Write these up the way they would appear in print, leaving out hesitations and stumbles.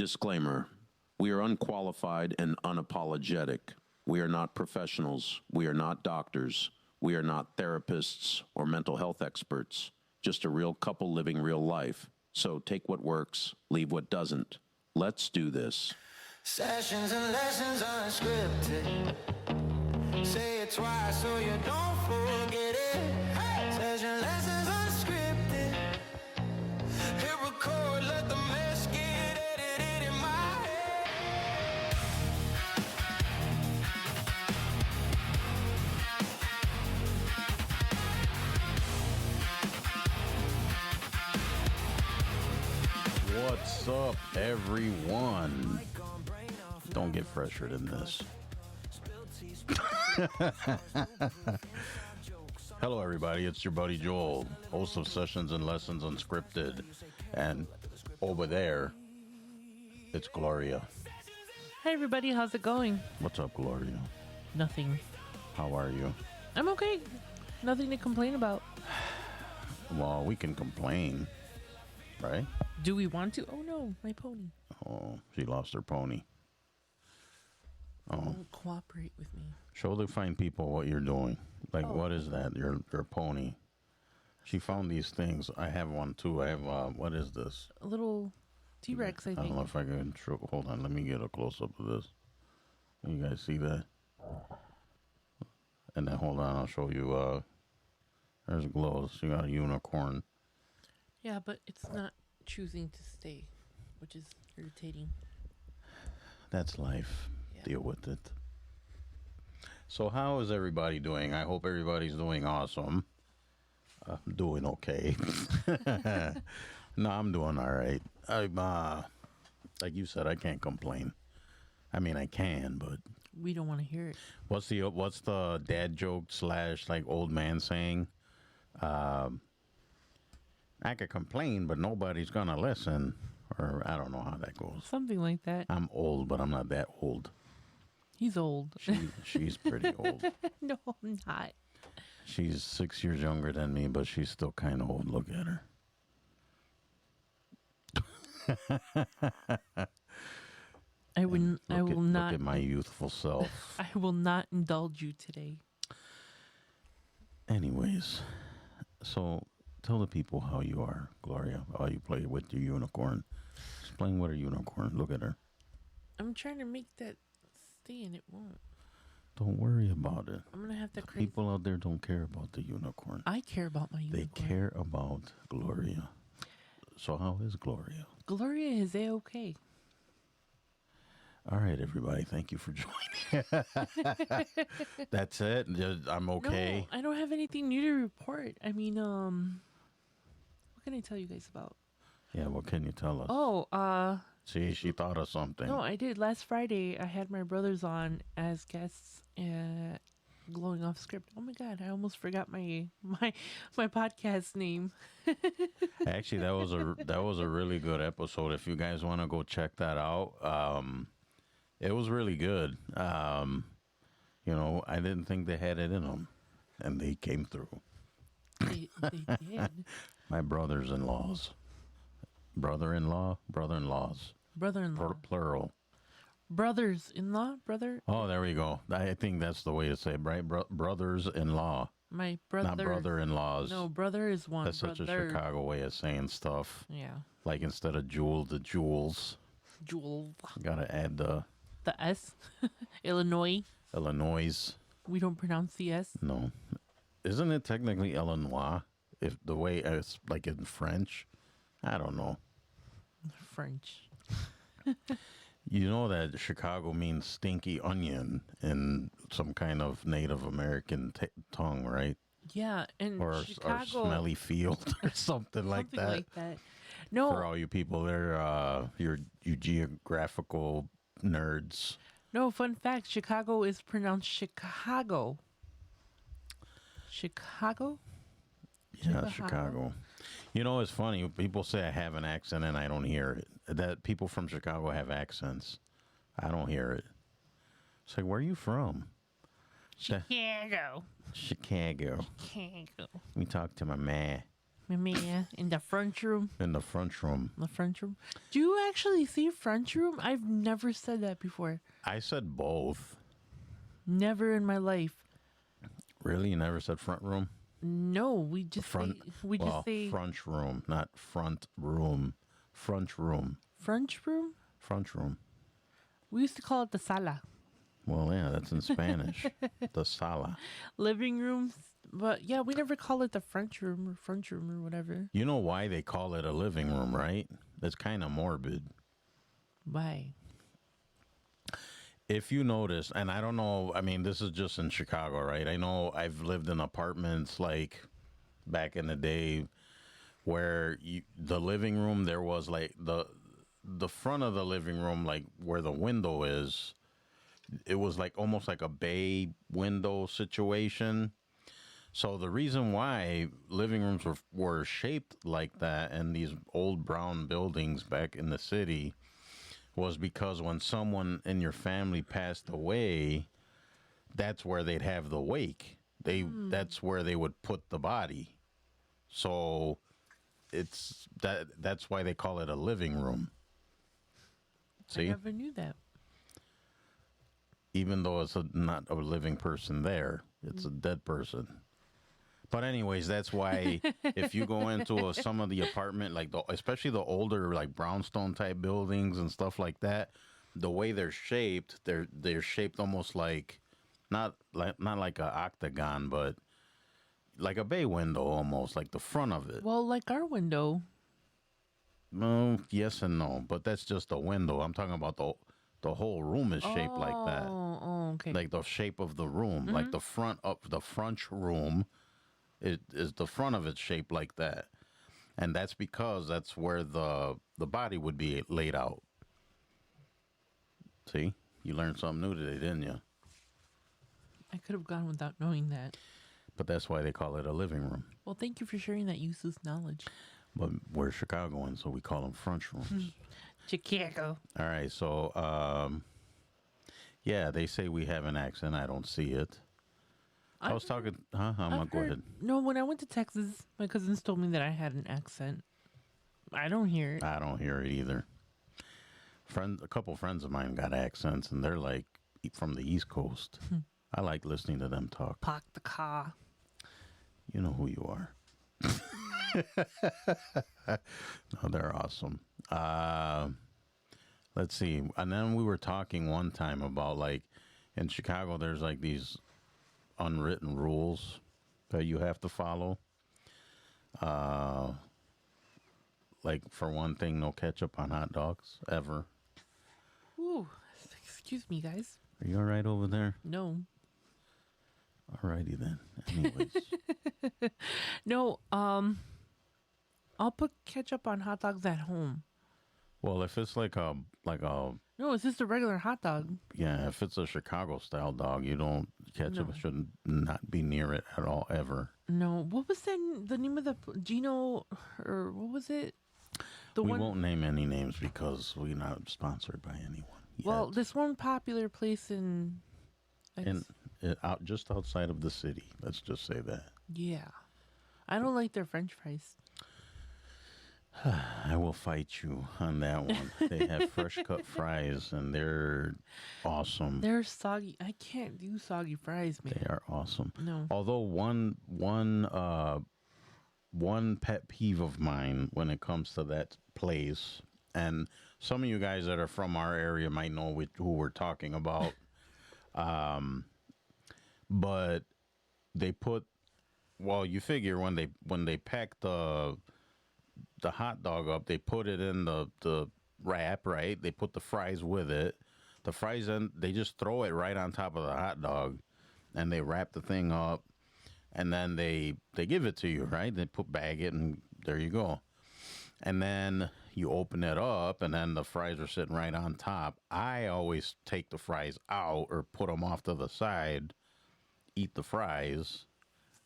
Disclaimer. We are unqualified and unapologetic. We are not professionals. We are not doctors. We are not therapists or mental health experts. Just a real couple living real life. So take what works, leave what doesn't. Let's do this. Sessions and lessons unscripted. Say it twice so you don't forget it. Hey! Session lessons unscripted. Hit record, let the mess get edited in my head. What's up, everyone? Don't get fresher than this. Hello, everybody. It's your buddy Joel, host of Sessions and Lessons Unscripted. And over there, it's Gloria. Hi, everybody. How's it going? What's up, Gloria? Nothing. How are you? I'm okay. Nothing to complain about. Well, we can complain, right? Do we want to? Oh, no. My pony. Oh, she lost her pony. Oh. Don't cooperate with me. Show the fine people what you're doing. Like, what is that? Your pony. She found these things. I have one, too. I have, what is this? A little T-Rex, I I don't know think. if I can show. Hold on, let me get a close-up of this. Can you guys see that? And then, hold on, I'll show you, there's glows. You got a unicorn. Yeah, but it's not choosing to stay, which is irritating. That's life. Yeah. Deal with it. So how is everybody doing? I hope everybody's doing awesome. I'm doing okay. No, I'm doing all right. I'm, like you said, I can't complain. I mean, I can, but We don't want to hear it. what's the dad joke / like old man saying? I could complain, but nobody's gonna listen. Or I don't know how that goes. Something like that. I'm old, but I'm not that old. He's old. She's pretty old. No, I'm not. She's 6 years younger than me, but she's still kind of old. Look at her. I wouldn't. I will Look not. at my youthful self. I will not indulge you today. Anyways, so tell the people how you are, Gloria. How you play with your unicorn. Explain what a unicorn. Look at her. I'm trying to make that stay, and it won't. Don't worry about it. I'm gonna have to crazy. People out there don't care about the unicorn. I care about my They unicorn. care about Gloria. So how is Gloria? Gloria is a-okay. All right, everybody. Thank you for joining. That's it. I'm okay. No, I don't have anything new to report. I mean, what can I tell you guys about? Yeah, what can you tell us? Oh, See, she thought of something. no, I did. Last Friday, I had my brothers on as guests, glowing off script. Oh my God, I almost forgot my podcast name. Actually, that was a really good episode. If you guys want to go check that out, it was really good. You know, I didn't think they had it in them, and they came through. They did. My brothers-in-laws, brother-in-law, brother-in-laws, Brother-in-law. plural. Brothers-in-law? Brother? Oh, there we go. I think that's the way to say it, right? Brothers-in-law, My brother. not brother-in-laws. No, brother is one. That's such a brother. Chicago way of saying stuff. Yeah. Like instead of jewel, the jewels. Jewel. Gotta add the The S. Illinois. Illinois. We don't pronounce the S. No. Isn't it technically Illinois? If the way it's like in French? I don't know. French. You know that Chicago means stinky onion in some kind of Native American tongue, right? Yeah, and Or Chicago. smelly field or something like something that. like that. No, For all you people there, you geographical nerds. no, fun fact, Chicago is pronounced Chicago. Chicago? Yeah, Chicago. You know, it's funny. People say I have an accent and I don't hear it. That people from Chicago have accents. I don't hear it. It's like, where are you from? Chicago. Chicago. Chicago. Let me talk to my man. Me, in the front room. in the front room. The front room. Do you actually see front room? I've never said that before. I said both. Never in my life. Really? You never said front room? No, we just Front. say, we well, just say front room, not front room. Front room. French room. Front room. We used to call it the sala, Well, yeah, that's in Spanish. The sala. living rooms. But yeah, we never call it the French room or front room or whatever. You know why they call it a living room, right? That's kind of morbid. Why? If you notice, and I don't know, I mean, this is just in Chicago, right? I know I've lived in apartments like back in the day where the living room, there was like the front of the living room, like where the window is, it was like almost like a bay window situation. So the reason why living rooms were shaped like that in these old brown buildings back in the city was because when someone in your family passed away, that's where they'd have the wake. That's where they would put the body. So that's why they call it a living room. I See? never knew that. Even though it's not a living person there, it's a dead person. But anyways, that's why if you go into some of the apartment, like especially the older like brownstone type buildings and stuff like that, the way they're shaped, they're shaped almost like not like a octagon, but like a bay window almost, like the front of it. Well, like our window. No, yes and no, but that's just a window. I'm talking about the whole room is shaped like that. Oh, okay. Like the shape of the room, like the front room. It is the front of it shaped like that, and that's because that's where the body would be laid out. See, you learned something new today, didn't you? I could have gone without knowing that. But that's why they call it a living room. Well, thank you for sharing that useless knowledge. But we're Chicagoans, so we call them front rooms. Chicago. All right, so yeah, they say we have an accent. I don't see it. I was talking. Huh? Go ahead. No, when I went to Texas, my cousins told me that I had an accent. I don't hear it. I don't hear it either. A couple friends of mine got accents, and they're like from the East Coast. I like listening to them talk. Park the car. You know who you are. No, they're awesome. Let's see. And then we were talking one time about like in Chicago, there's like these unwritten rules that you have to follow. Like for one thing, no ketchup on hot dogs ever. Ooh, excuse me, guys. Are you all right over there? No. All righty then. Anyways. No, I'll put ketchup on hot dogs at home. Well, if it's like a No, it's just a regular hot dog. yeah, if it's a Chicago style dog, you don't ketchup No. shouldn't not be near it at all ever. No, what was the name of the Gino, or what was it? The We one. won't name any names because we're not sponsored by anyone. Well, yet. this one popular place in. out just outside of the city. Let's just say that. Yeah, I don't like their French fries. I will fight you on that one. They have fresh cut fries and they're awesome. They're soggy. I can't do soggy fries, man. They are awesome. No. Although one pet peeve of mine when it comes to that place, and some of you guys that are from our area might know who we're talking about. But they put, well, you figure when they pack the hot dog up, they put it in the wrap, right? They put the fries with it. The fries, then they just throw it right on top of the hot dog, and they wrap the thing up, and then they give it to you, right? They bag it, and there you go. And then you open it up, and then the fries are sitting right on top. I always take the fries out or put them off to the side, eat the fries,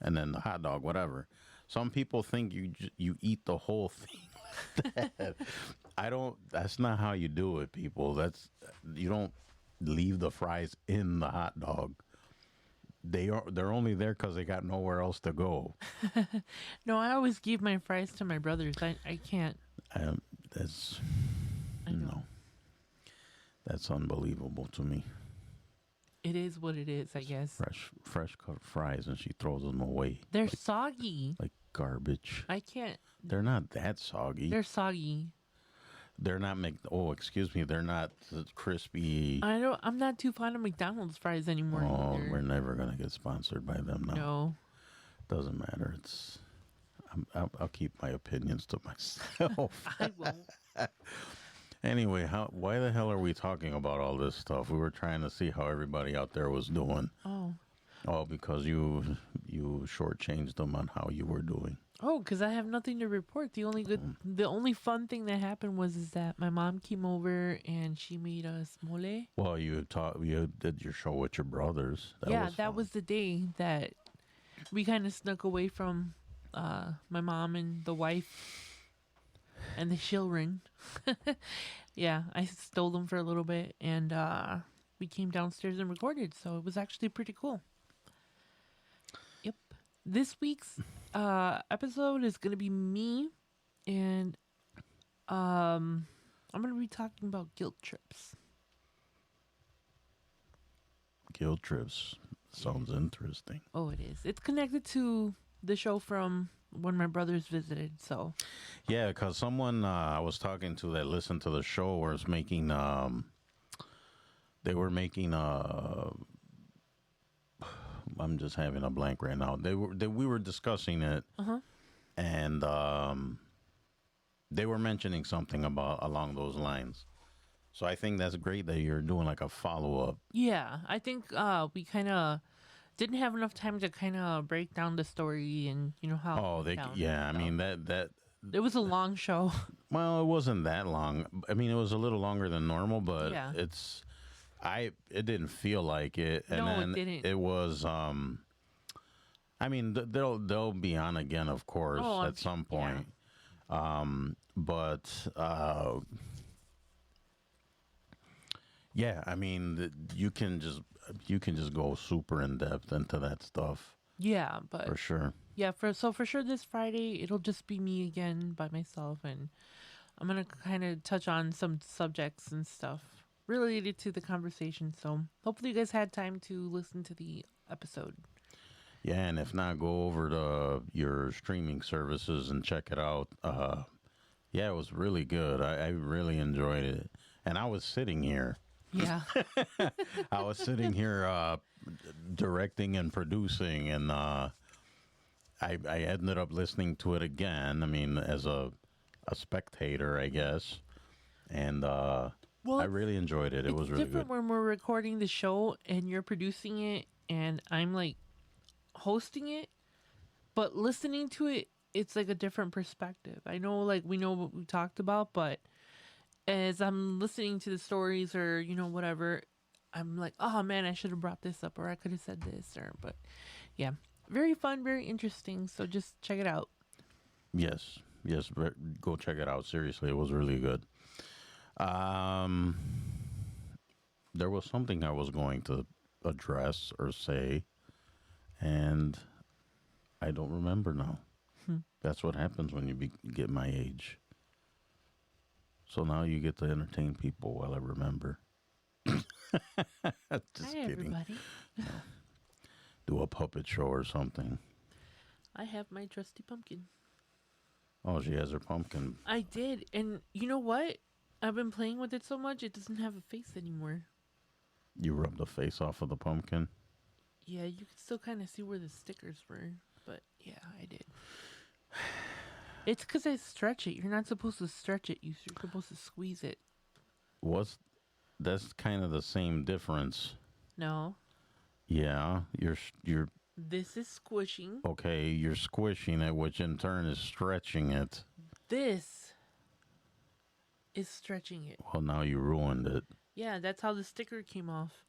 and then the hot dog, whatever. Some people think you eat the whole thing like that. I don't. That's not how you do it, people. You don't leave the fries in the hot dog. they're only there because they got nowhere else to go. No, I always give my fries to my brothers. I can't. That's I know. no, that's unbelievable to me. It is what it is, I guess. Fresh cut fries, and she throws them away They're soggy. like garbage. I can't. They're not that soggy. They're soggy. They're not excuse me. They're not crispy. I'm not too fond of McDonald's fries anymore. Oh, either. we're never gonna get sponsored by them now. No. Doesn't matter. I'll keep my opinions to myself. I won't. Anyway, why the hell are we talking about all this stuff? We were trying to see how everybody out there was doing. Oh, because you shortchanged them on how you were doing. Oh, because I have nothing to report. The only fun thing that happened is that my mom came over and she made us mole. Well, you did your show with your brothers. That fun. was the day that we kind of snuck away from my mom and the wife and the children. Yeah, I stole them for a little bit, and we came downstairs and recorded, so it was actually pretty cool. Yep. This week's episode is going to be me, and I'm going to be talking about guilt trips. Guilt trips. Sounds interesting. Oh, it is. It's connected to the show from when my brothers visited, so. Yeah, because someone I was talking to that listened to the show was making, they were making, I'm just having a blank right now. We were discussing it, and they were mentioning something along those lines. So I think that's great that you're doing like a follow-up. Yeah, I think we kind of didn't have enough time to kind of break down the story and how. Oh, I mean that. It was a long show. Well, it wasn't that long. I mean, it was a little longer than normal, but Yeah. it didn't feel like it. And No, it then didn't. it was. I mean, they'll be on again, of course, Oh, at some point. But yeah, I mean, you can just go super in depth into that stuff Yeah, but for sure. yeah, for sure this Friday it'll just be me again by myself, and I'm gonna kind of touch on some subjects and stuff related to the conversation. So hopefully you guys had time to listen to the episode. Yeah, and if not, go over to your streaming services and check it out. Yeah, it was really good. I really enjoyed it. And I was sitting here. Yeah. I was sitting here directing and producing, and I ended up listening to it again. I mean, as a spectator, I guess. And Well, I really enjoyed it. It was really different good. when we're recording the show and you're producing it and I'm like hosting it, but listening to it, it's like a different perspective. I know, like, we know what we talked about, but as I'm listening to the stories or whatever, I'm like, oh man, I should have brought this up, or I could have said this, but yeah, very fun, very interesting. So just check it out. Yes, go check it out. Seriously, it was really good. There was something I was going to address or say, and I don't remember now. That's what happens when you get my age. So now you get to entertain people while I remember. Just Hi, kidding. everybody. Do a puppet show or something. I have my trusty pumpkin. Oh, she has her pumpkin. I did, and you know what? I've been playing with it so much, it doesn't have a face anymore. You rubbed the face off of the pumpkin? Yeah, you can still kind of see where the stickers were, but yeah, I did. It's because I stretch it. You're not supposed to stretch it. You're supposed to squeeze it. That's kind of the same difference. No. Yeah, you're This is squishing. okay. You're squishing it, which in turn is stretching it. This is stretching it. Well, now you ruined it. Yeah, that's how the sticker came off.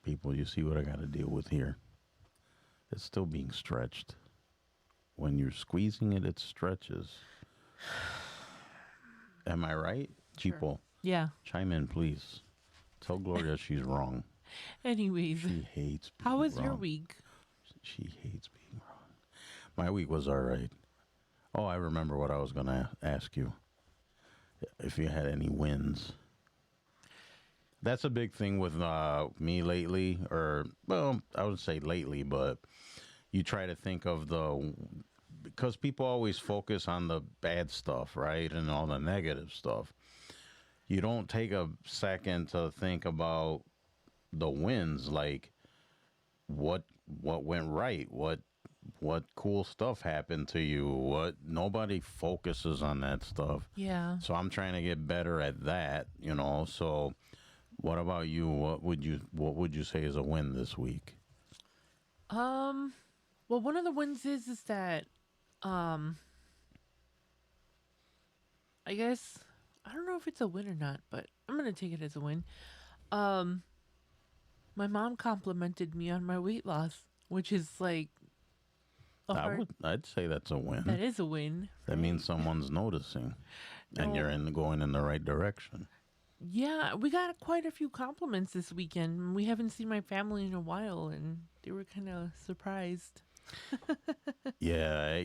People, you see what I got to deal with here. It's still being stretched. When you're squeezing it, it stretches. Am I right? Sure. Cheapo, Yeah. chime in, please. Tell Gloria she's wrong. Anyways, She hates being how was your wrong. week? She hates being wrong. My week was all right. Oh, I remember what I was going to ask you. If you had any wins. That's a big thing with me lately, or, well, I would say lately, but you try to think of because people always focus on the bad stuff, right? And all the negative stuff. You don't take a second to think about the wins, like what went right, what cool stuff happened to you, what nobody focuses on that stuff. Yeah. So I'm trying to get better at that, So what about you? What would you say is a win this week? Well, one of the wins is that I guess I don't know if it's a win or not, but I'm gonna take it as a win. My mom complimented me on my weight loss, which is like I'd say that's a win. that is a win. That means someone's noticing, and you're going in the right direction. Yeah, we got quite a few compliments this weekend. We haven't seen my family in a while, and they were kind of surprised. Yeah,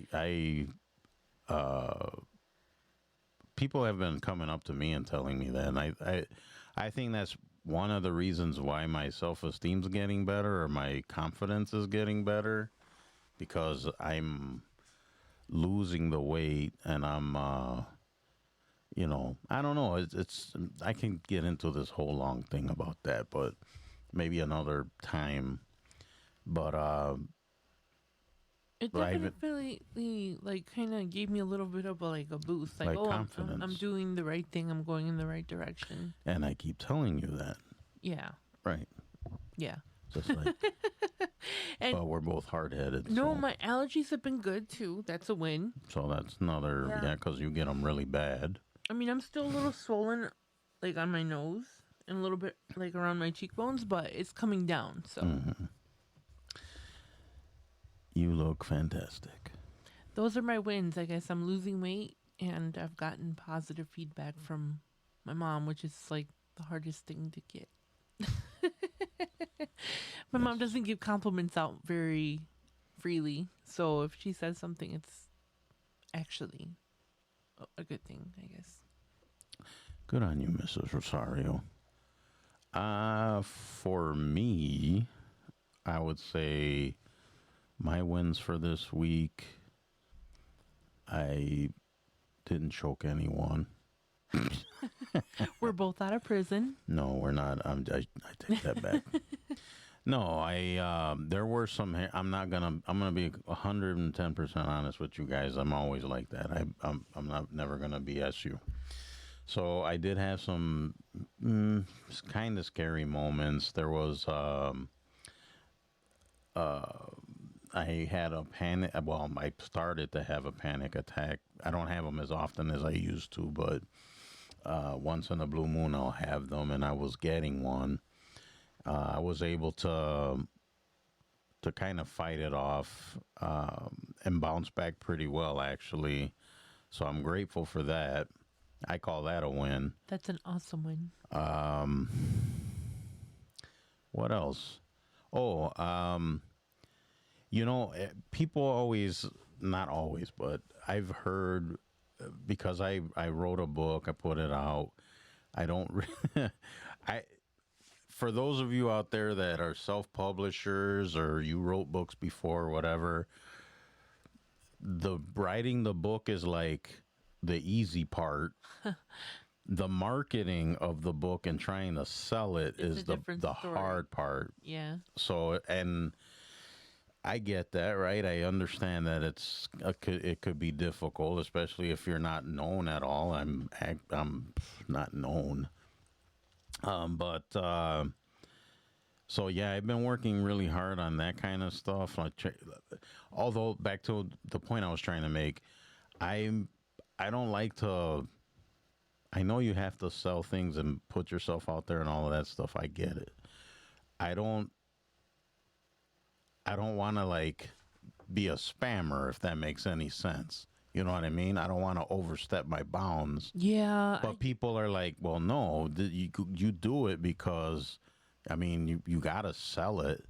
people have been coming up to me and telling me that, and I think that's one of the reasons why my self-esteem's getting better, or my confidence is getting better, because I'm losing the weight, and I'm I don't know. It's I can get into this whole long thing about that, but maybe another time. But It But I haven't- definitely like kind of gave me a little bit of a boost. Like, Like oh, confidence. I'm doing the right thing. I'm going in the right direction. and I keep telling you that, Yeah, right? yeah. Just like, And but we're both hard-headed. no, so, my allergies have been good too. That's a win. so that's another, Yeah. yeah, because you get them really bad. I mean, I'm still a little swollen, like on my nose and a little bit like around my cheekbones, but it's coming down. So Mm-hmm. You look fantastic. those are my wins. I guess I'm losing weight, and I've gotten positive feedback from my mom, which is like the hardest thing to get. My mom doesn't give compliments out very freely, so if she says something, it's actually a good thing, I guess. Good on you, Mrs. Rosario. For me, I would say my wins for this week, I didn't choke anyone. We're both out of prison. No, we're not. I take that back. No, there were some. I'm gonna be 110% honest with you guys. I'm always like that. I'm never gonna BS you. So I did have some kind of scary moments. There was I had a panic. Well, I started to have a panic attack. I don't have them as often as I used to, but once in a blue moon I'll have them, and I was getting one. I was able to kind of fight it off and bounce back pretty well, actually. So I'm grateful for that. I call that a win. That's an awesome win. What else? Oh, people always, not always, but I've heard, because I wrote a book, I put it out. I don't, for those of you out there that are self-publishers, or you wrote books before, or whatever, writing the book is like the easy part. The marketing of the book and trying to sell it It's is a different the story. hard part. Yeah. So, and I get that, right? I understand that it could be difficult, especially if you're not known at all. I'm not known. So yeah, I've been working really hard on that kind of stuff. Although, back to the point I was trying to make, I don't like to. I know you have to sell things and put yourself out there and all of that stuff. I get it. I don't want to like be a spammer, if that makes any sense. You know what I mean? I don't want to overstep my bounds. Yeah. But people are like, well, no, you do it because I mean, you gotta sell it,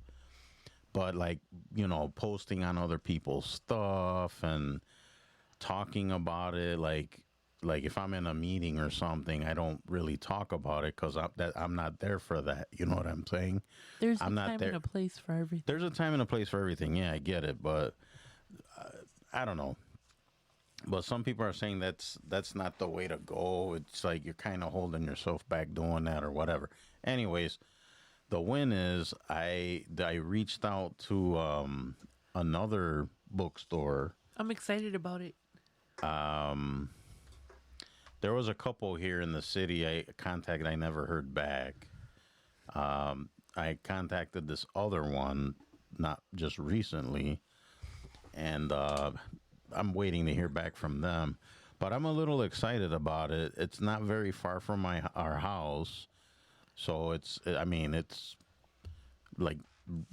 but like, posting on other people's stuff and talking about it, like if I'm in a meeting or something, I don't really talk about it because I'm not there for that. You know what I'm saying? There's I'm a not time there. and a place for everything. There's a time and a place for everything. Yeah, I get it, but I don't know. But some people are saying that's not the way to go. It's like you're kind of holding yourself back doing that or whatever. Anyways, the win is I reached out to another bookstore. I'm excited about it. There was a couple here in the city I contacted. I never heard back. I contacted this other one, not just recently, and I'm waiting to hear back from them. But I'm a little excited about it. It's not very far from our house, so it's like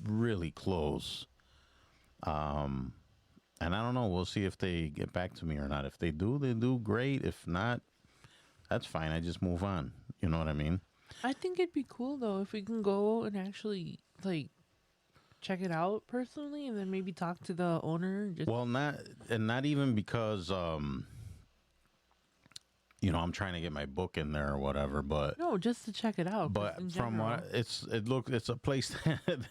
really close. And I don't know. We'll see if they get back to me or not. If they do, they do great. If not, that's fine. I just move on. You know what I mean? I think it'd be cool though if we can go and actually like check it out personally, and then maybe talk to the owner. Well, not even because I'm trying to get my book in there or whatever, but No, just to check it out. 'cause but in from general, what it's a place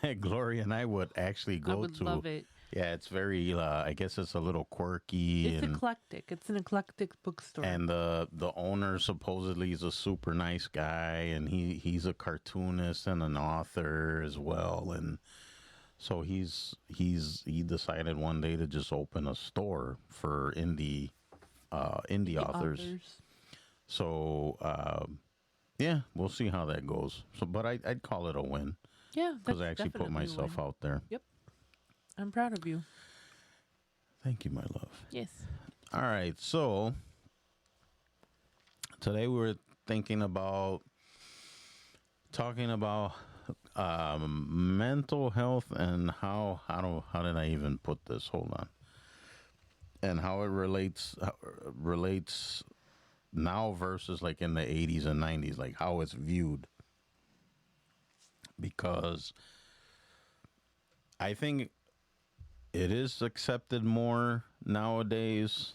that Gloria and I would actually go I would to. love it. Yeah, it's very. I guess it's a little quirky. It's eclectic. It's an eclectic bookstore. And the owner supposedly is a super nice guy, and he's a cartoonist and an author as well, and so he decided one day to just open a store for indie authors. So yeah, we'll see how that goes. So, but I'd call it a win Yeah, because I that's actually put definitely a myself win. out there. Yep, I'm proud of you. Thank you, my love. Yes. All right, so today we were talking about mental health and how did I even put this? Hold on. And how it relates now versus like in the 80s and 90s, like how it's viewed. Because I think it is accepted more nowadays,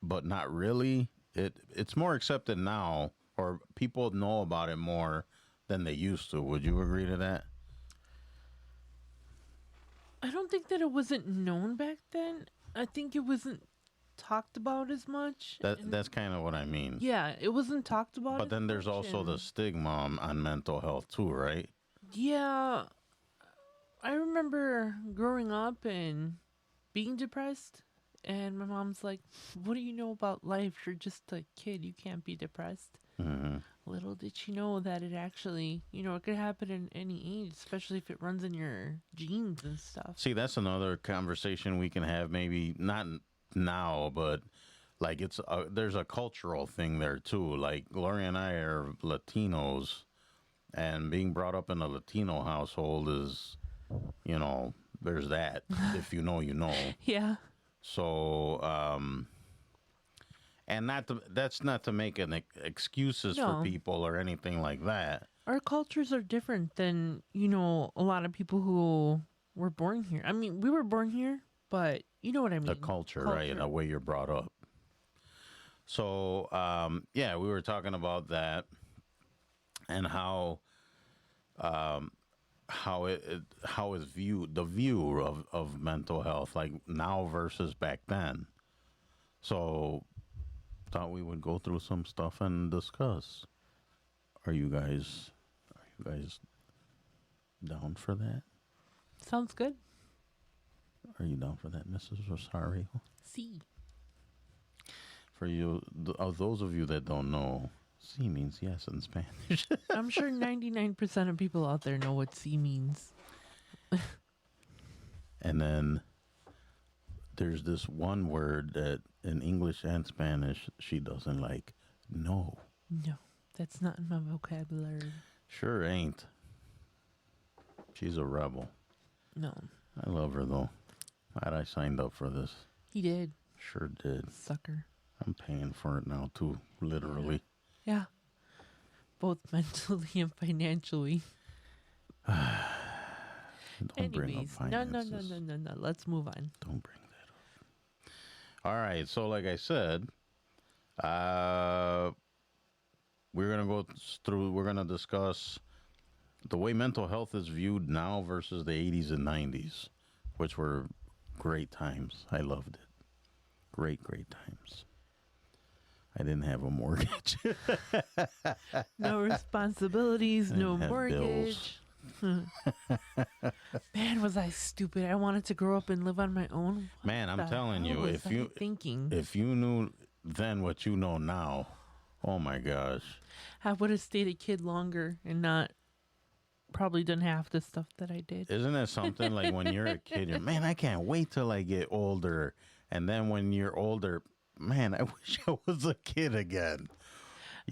but not really. It's more accepted now, or people know about it more than they used to. Would you agree to that? I don't think that it wasn't known back then. I think it wasn't talked about as much. That's kind of what I mean. Yeah, it wasn't talked about. But as then there's much, also the and- stigma on mental health too, right? Yeah, I remember growing up and being depressed, and my mom's like, "What do you know about life? You're just a kid. You can't be depressed." Hmm. Little did she know that it actually, it could happen in any age, especially if it runs in your genes and stuff. See, that's another conversation we can have. Maybe not now, but like there's a cultural thing there too. Like Gloria and I are Latinos, and being brought up in a Latino household is, there's that. If you know, you know. Yeah. So, and that's not to make excuses for No. people or anything like that. Our cultures are different than, a lot of people who were born here. I mean, we were born here, but you know what I mean. The culture, right? The way you're brought up. So, yeah, we were talking about that and how is viewed, the view of mental health, like now versus back then. So, thought we would go through some stuff and discuss. Are you guys down for that? Sounds good. Are you down for that, Mrs. Rosario? See. For you, of those of you that don't know, sí means yes in Spanish. I'm sure 99% of people out there know what C means. And then there's this one word that in English and Spanish she doesn't like. No. No, that's not in my vocabulary. Sure ain't. She's a rebel. No. I love her though. Glad I signed up for this. He did. Sure did. Sucker. I'm paying for it now too, literally. Yeah. both mentally and financially. Don't bring up Anyways, no. finances. Let's move on. Don't bring that up. All right. So, like I said, we're gonna go through. We're gonna discuss the way mental health is viewed now versus the 80s and 90s, which were great times. I loved it. Great times. I didn't have a mortgage. No responsibilities, no have mortgage. Man, was I stupid. I wanted to grow up and live on my own. Man, I'm The telling hell you, was I thinking if you knew then what you know now, oh my gosh. I would have stayed a kid longer and not probably done half the stuff that I did. Isn't that something like when you're a kid, you're, man, I can't wait till I get older. And then when you're older, man, I wish I was a kid again. I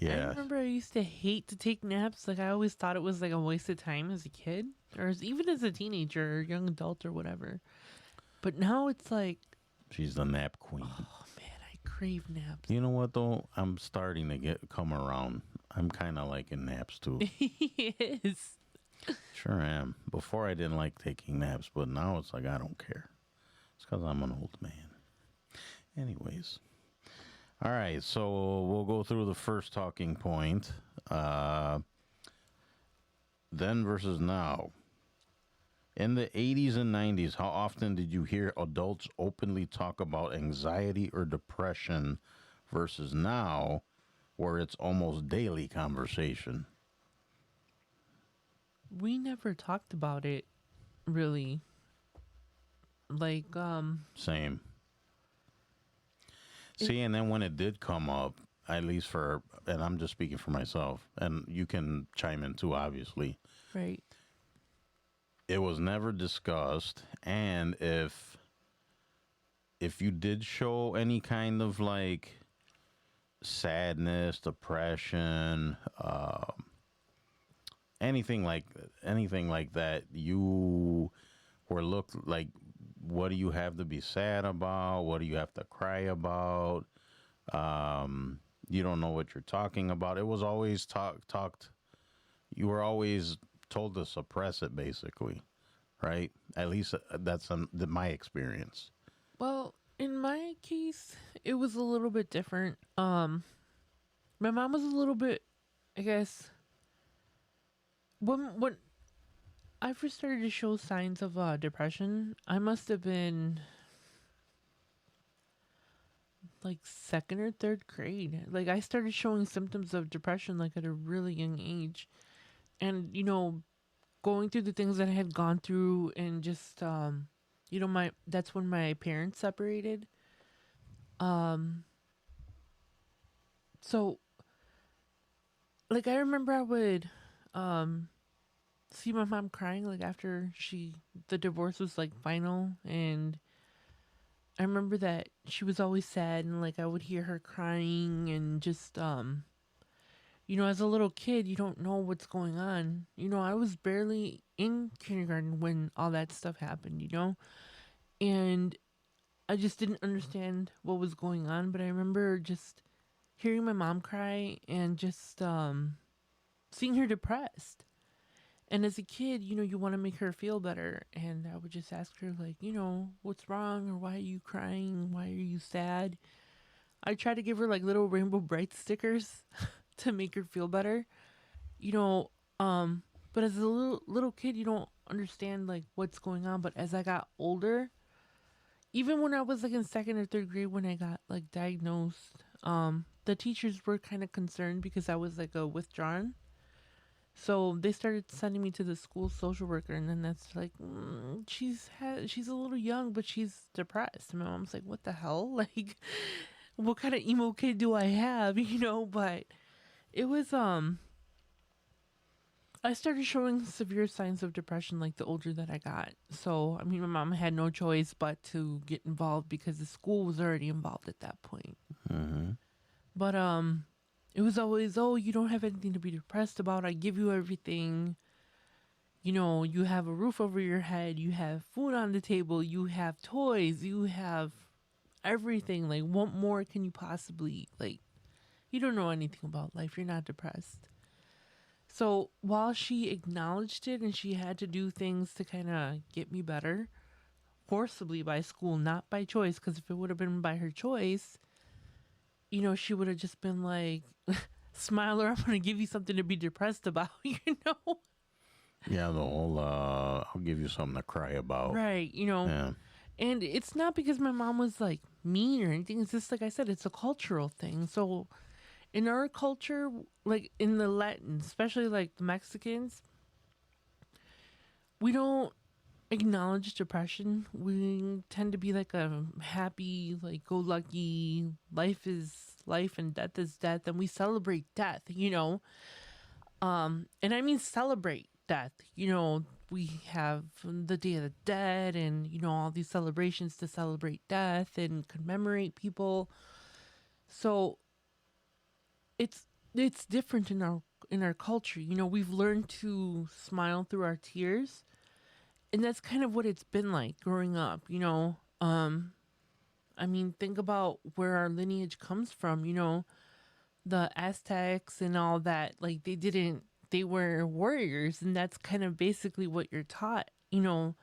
Yeah. remember I used to hate to take naps. Like I always thought it was like a waste of time as a kid even as a teenager or young adult or whatever. But now it's like, She's the nap queen. oh man, I crave naps. You know what though? I'm starting to come around. I'm kind of liking naps too. He is. Sure am. Before I didn't like taking naps, but now it's like I don't care. It's because I'm an old man. Anyways. All right, so we'll go through the first talking point. Then versus now. In the 80s and 90s, how often did you hear adults openly talk about anxiety or depression versus now, where it's almost daily conversation? We never talked about it really. Like, Same. See, and then when it did come up, at least for, and I'm just speaking for myself, and you can chime in too, obviously, right. it was never discussed. And if you did show any kind of like sadness, depression, anything like that, you were looked like, what do you have to be sad about? What do you have to cry about? You don't know what you're talking about. It was always talked. You were always told to suppress it, basically, right? At least that's my experience. Well, in my case, it was a little bit different. My mom was a little bit, I guess, when I first started to show signs of depression, I must have been like second or third grade. Like I started showing symptoms of depression like at a really young age. And, you know, going through the things that I had gone through and just you know, that's when my parents separated. So like I remember I would see my mom crying like after the divorce was like final, and I remember that she was always sad, and like I would hear her crying and just you know, as a little kid you don't know what's going on. You know, I was barely in kindergarten when all that stuff happened, you know, and I just didn't understand what was going on. But I remember just hearing my mom cry and just seeing her depressed. And as a kid, you know, you want to make her feel better. And I would just ask her, like, you know, what's wrong? Or why are you crying? Why are you sad? I try to give her, like, little Rainbow Bright stickers to make her feel better. You know, but as a little kid, you don't understand, like, what's going on. But as I got older, even when I was, like, in second or third grade when I got, like, diagnosed, the teachers were kind of concerned because I was, like, a withdrawn. So they started sending me to the school social worker, and then that's like, she's a little young, but she's depressed. And my mom's like, what the hell? Like, what kind of emo kid do I have? You know, but it was, I started showing severe signs of depression like the older that I got. So, I mean, my mom had no choice but to get involved because the school was already involved at that point. Mm-hmm. But, it was always, oh, you don't have anything to be depressed about. I give you everything. You know, you have a roof over your head. You have food on the table. You have toys. You have everything. Like, what more can you possibly, like, you don't know anything about life. You're not depressed. So while she acknowledged it and she had to do things to kind of get me better, forcibly by school, not by choice, because if it would have been by her choice, she would have just been like, Smiler, I'm going to give you something to be depressed about, Yeah, the whole I'll give you something to cry about. Right, Yeah. And it's not because my mom was like mean or anything. It's just like I said, it's a cultural thing. So in our culture, like in the Latin, especially like the Mexicans, we don't acknowledge depression. We tend to be like a happy, like go lucky, life is life and death is death, and we celebrate death. And I mean celebrate death. We have the Day of the Dead and all these celebrations to celebrate death and commemorate people. So it's different in our culture. We've learned to smile through our tears, and that's kind of what it's been like growing up. I mean, think about where our lineage comes from. The Aztecs and all that. Like they were warriors, and that's kind of basically what you're taught. You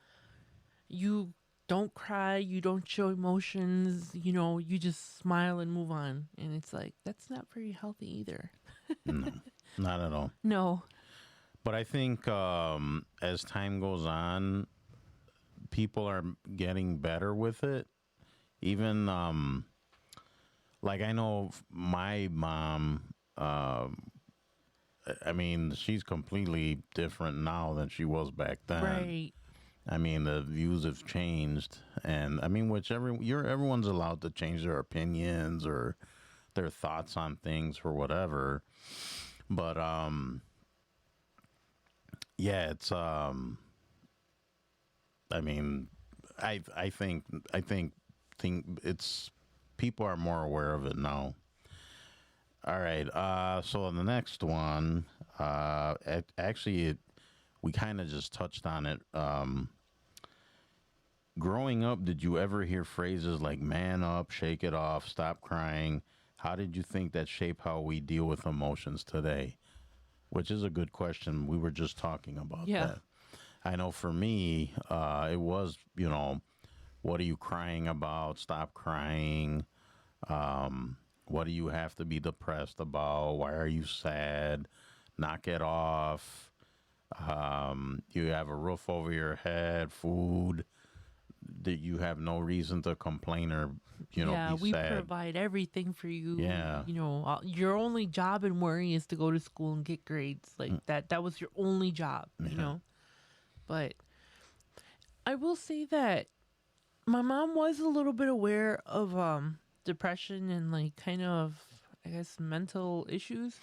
don't cry, you don't show emotions, you just smile and move on. And it's like, that's not very healthy either. No, not at all. No. But I think as time goes on, people are getting better with it. Even like I know my mom. I mean, she's completely different now than she was back then. Right. I mean, the views have changed, and I mean, everyone's allowed to change their opinions or their thoughts on things or whatever. But yeah, it's I mean, I think it's people are more aware of it now. All right. So the next one, actually, we kind of just touched on it. Growing up, did you ever hear phrases like "man up," "shake it off," "stop crying"? How did you think that shape how we deal with emotions today? Which is a good question. We were just talking about that. I know for me, it was, what are you crying about? Stop crying. What do you have to be depressed about? Why are you sad? Knock it off. You have a roof over your head, food. That you have no reason to complain or, be we sad. provide everything for you. Yeah. Your only job and worry is to go to school and get grades. Like that was your only job, But I will say that my mom was a little bit aware of depression and like kind of, I guess, mental issues.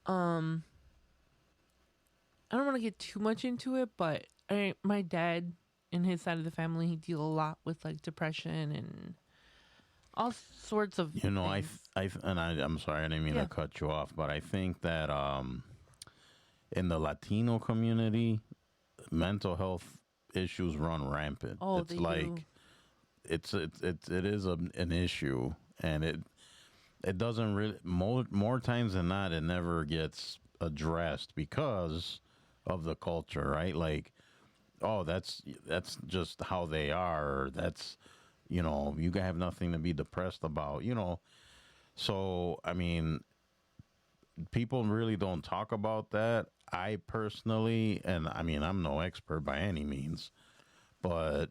I don't want to get too much into it, but my dad in his side of the family, he deal a lot with like depression and all sorts of things. I'm sorry, I didn't mean to cut you off, but I think that in the Latino community, mental health issues run rampant. Oh, it's they like do. it is an issue, and it doesn't really more times than not it never gets addressed because of the culture, right? Like, oh, that's just how they are. Or that's, you have nothing to be depressed about, So, I mean, people really don't talk about that. I personally, and I mean, I'm no expert by any means, but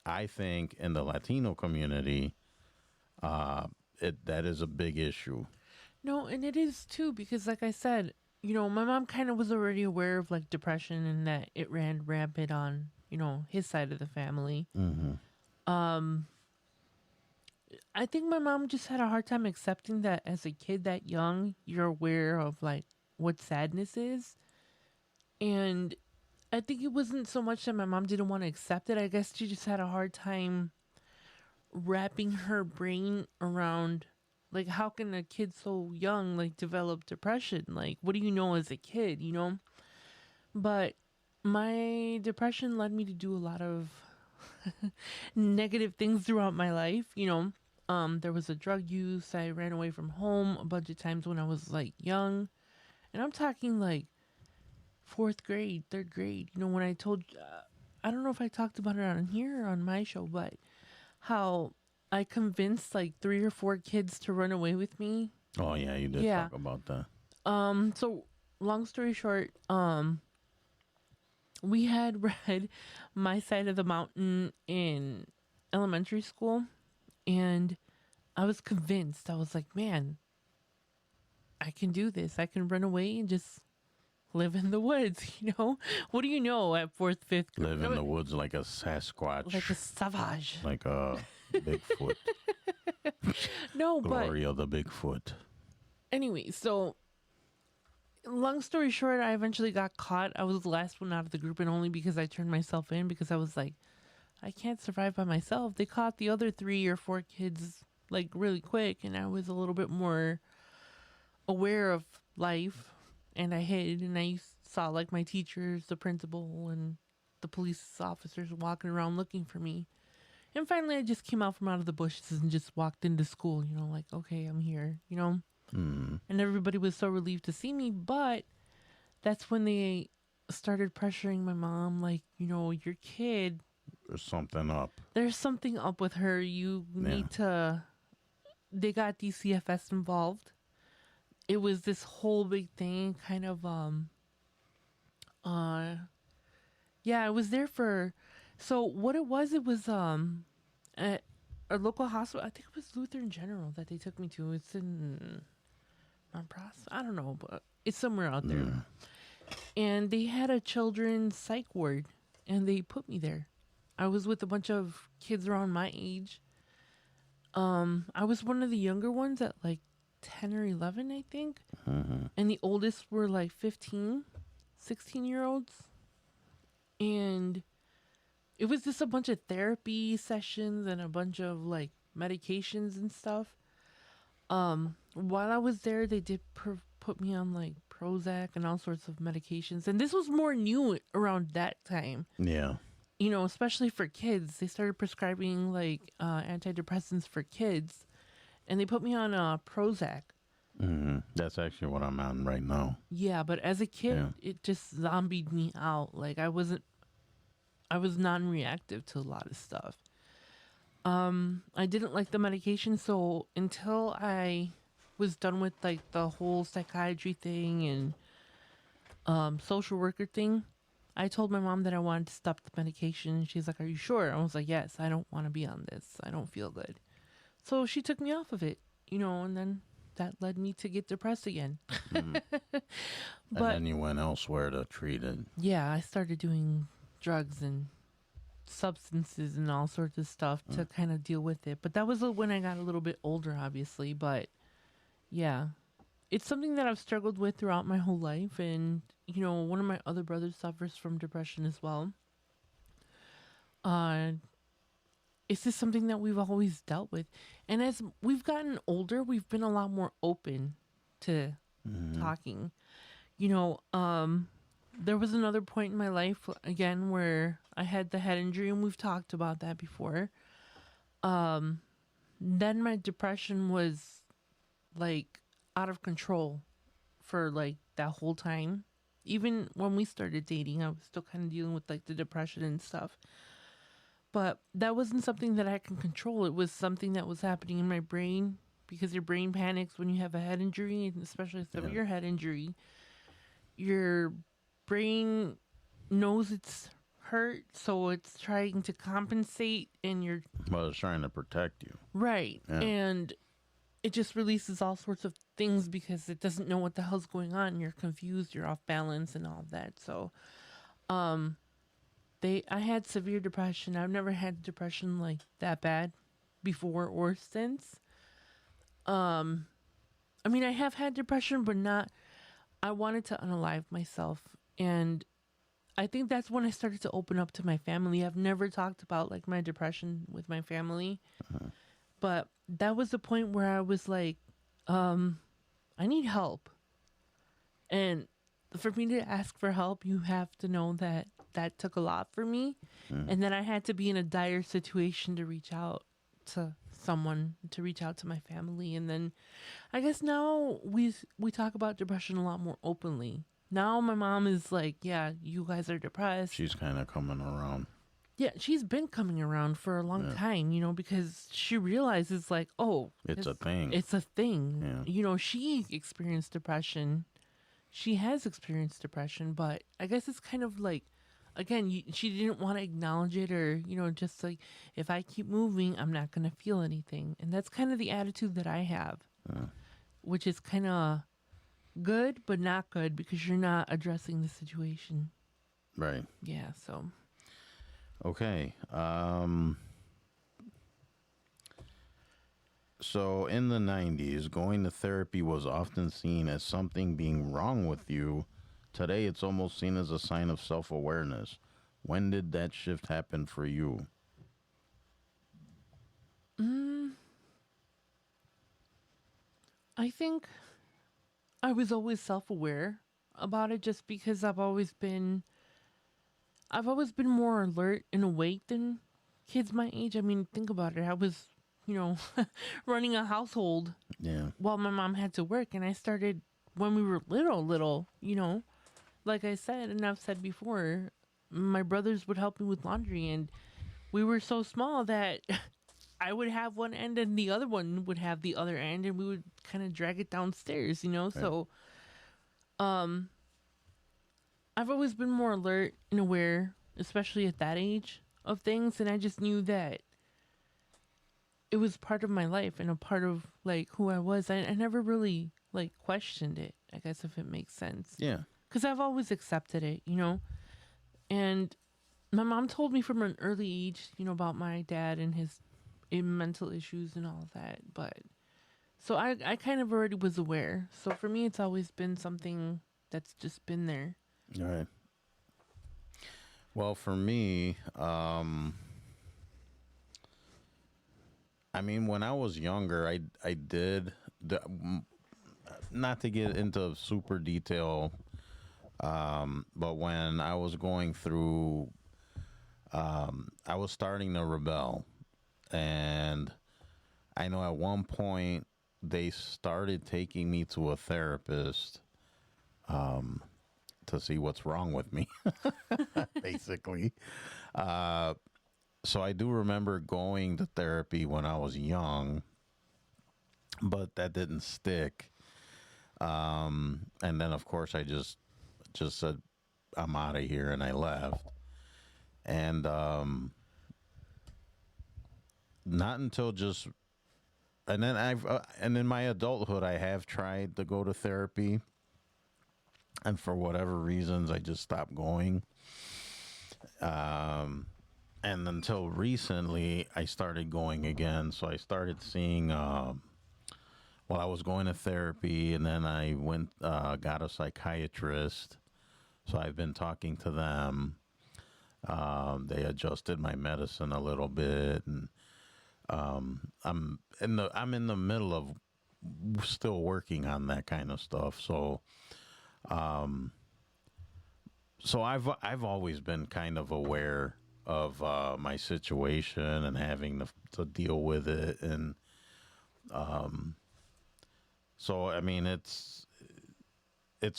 I think in the Latino community, that is a big issue. No, and it is too, because like I said, my mom kind of was already aware of like depression and that it ran rampant on, his side of the family. Mm-hmm. I think my mom just had a hard time accepting that as a kid that young, you're aware of like what sadness is. And I think it wasn't so much that my mom didn't want to accept it. I guess she just had a hard time wrapping her brain around like how can a kid so young like develop depression? Like what do you know as a kid, But my depression led me to do a lot of negative things throughout my life, there was a drug use. I ran away from home a bunch of times when I was like young. And I'm talking like fourth grade, third grade. You know, when I told, I don't know if I talked about it on here or on my show, but how I convinced like 3 or 4 kids to run away with me. Oh yeah, you did Yeah. talk about that. So long story short, we had read My Side of the Mountain in elementary school, and I was convinced. I was like, man, I can do this. I can run away and just live in the woods, you know? What do you know at fourth, fifth grade? Live in the woods like a Sasquatch, Like a savage. like a Bigfoot. No, but Gloria the Bigfoot. anyway, so long story short, I eventually got caught. I was the last one out of the group, and only because I turned myself in, because I was like, I can't survive by myself. They caught the other 3 or 4 kids like really quick, and I was a little bit more aware of life, and I hid, and I saw like my teachers, the principal, and the police officers walking around looking for me. And finally, I just came out from out of the bushes and just walked into school, you know, like, okay, I'm here, you know? And everybody was so relieved to see me, but that's when they started pressuring my mom, like, you know, your kid, There's something up. there's something up with her. You need to. They got DCFS involved. It was this whole big thing, kind of. Yeah, I was there for. So what it was at a local hospital. I think it was Lutheran General that they took me to. It's in Monpras. I don't know, but it's somewhere out there. And they had a children's psych ward, and they put me there. I was with a bunch of kids around my age. I was one of the younger ones at like 10 or 11, I think. And the oldest were like 15, 16-year-olds. And it was just a bunch of therapy sessions and a bunch of like medications and stuff. While I was there, they did put me on like Prozac and all sorts of medications. And this was more new around that time. Yeah. You know, especially for kids. They started prescribing like antidepressants for kids, and they put me on Prozac. That's actually what I'm on right now. Yeah, but as a kid, it just zombied me out. Like I was non-reactive to a lot of stuff. I didn't like the medication, so until I was done with like the whole psychiatry thing and social worker thing, I told my mom that I wanted to stop the medication, and she's like, "Are you sure?" I was like, "Yes, I don't want to be on this. I don't feel good." So she took me off of it, you know, and then that led me to get depressed again. And then you went elsewhere to treat it. Yeah, I started doing drugs and substances and all sorts of stuff to kind of deal with it. But that was when I got a little bit older, obviously. But yeah, it's something that I've struggled with throughout my whole life. And, you know, one of my other brothers suffers from depression as well. It's just something that we've always dealt with. And as we've gotten older, we've been a lot more open to talking. You know, there was another point in my life, again, where I had the head injury, and we've talked about that before. Then my depression was, like, out of control for, like, that whole time. Even when we started dating, I was still kind of dealing with, like, the depression and stuff. But that wasn't something that I can control. It was something that was happening in my brain, because your brain panics when you have a head injury, and especially a severe head injury. Your brain knows it's hurt, so it's trying to compensate, and you're Well, it's trying to protect you. right. Yeah. And it just releases all sorts of things because it doesn't know what the hell's going on. You're confused, you're off balance, and all that. So, I had severe depression. I've never had depression like that bad before or since. I mean, I have had depression, but not. I wanted to unalive myself, and I think that's when I started to open up to my family. I've never talked about like my depression with my family, but that was the point where I was like, I need help. And for me to ask for help, you have to know that that took a lot for me, and that I had to be in a dire situation to reach out to someone, to reach out to my family. And then I guess now we talk about depression a lot more openly. Now my mom is like, yeah, you guys are depressed. She's kind of coming around. Yeah, she's been coming around for a long time, because she realizes like, oh, It's a thing. It's a thing. Yeah. She experienced depression. She has experienced depression, but I guess it's kind of like, again, she didn't want to acknowledge it, or just like, if I keep moving, I'm not gonna feel anything, and that's kind of the attitude that I have, which is kind of good, but not good because you're not addressing the situation. Right. Yeah. So. Okay. So in the 90s, going to therapy was often seen as something being wrong with you. Today, it's almost seen as a sign of self-awareness. When did that shift happen for you? I think I was always self-aware about it, just because I've always been more alert and awake than kids my age. I mean, think about it. I was, running a household Yeah. while my mom had to work, and I started when we were little, like I said, and I've said before, my brothers would help me with laundry, and we were so small that I would have one end and the other one would have the other end, and we would kind of drag it downstairs, So, I've always been more alert and aware, especially at that age, of things, and I just knew that it was part of my life and a part of like who I was. I never really like questioned it, I guess, if it makes sense. Yeah. Because I've always accepted it, And my mom told me from an early age, about my dad and his mental issues and all that. But so I kind of already was aware. So for me, it's always been something that's just been there. All right. Well, for me, I mean, when I was younger, I did, not to get into super detail, but when I was going through, I was starting to rebel. And I know at one point they started taking me to a therapist to see what's wrong with me, basically. So I do remember going to therapy when I was young, but that didn't stick. And then, of course, I just said, I'm out of here, and I left. And not until just, and then and in my adulthood, I have tried to go to therapy, and for whatever reasons, I just stopped going. And until recently, I started going again. So I started seeing, I was going to therapy, and then I got a psychiatrist. So I've been talking to them. They adjusted my medicine a little bit, and I'm in the middle of still working on that kind of stuff. So, I've always been kind of aware of my situation and having to deal with it, and so I mean it's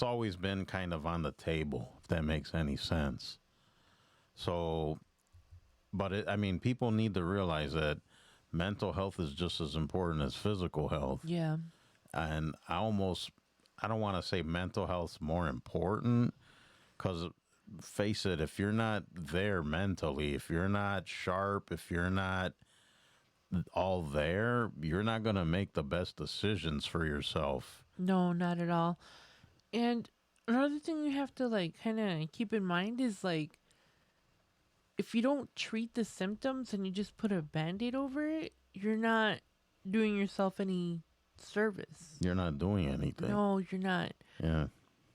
always been kind of on the table, if that makes any sense. So, but I mean, people need to realize that mental health is just as important as physical health. Yeah. And I don't want to say mental health's more important, because face it, if you're not there mentally, if you're not sharp, if you're not all there, you're not going to make the best decisions for yourself. No, not at all. And another thing you have to like kind of keep in mind is like, if you don't treat the symptoms and you just put a Band-Aid over it, you're not doing yourself any service. You're not doing anything. No, you're not. Yeah.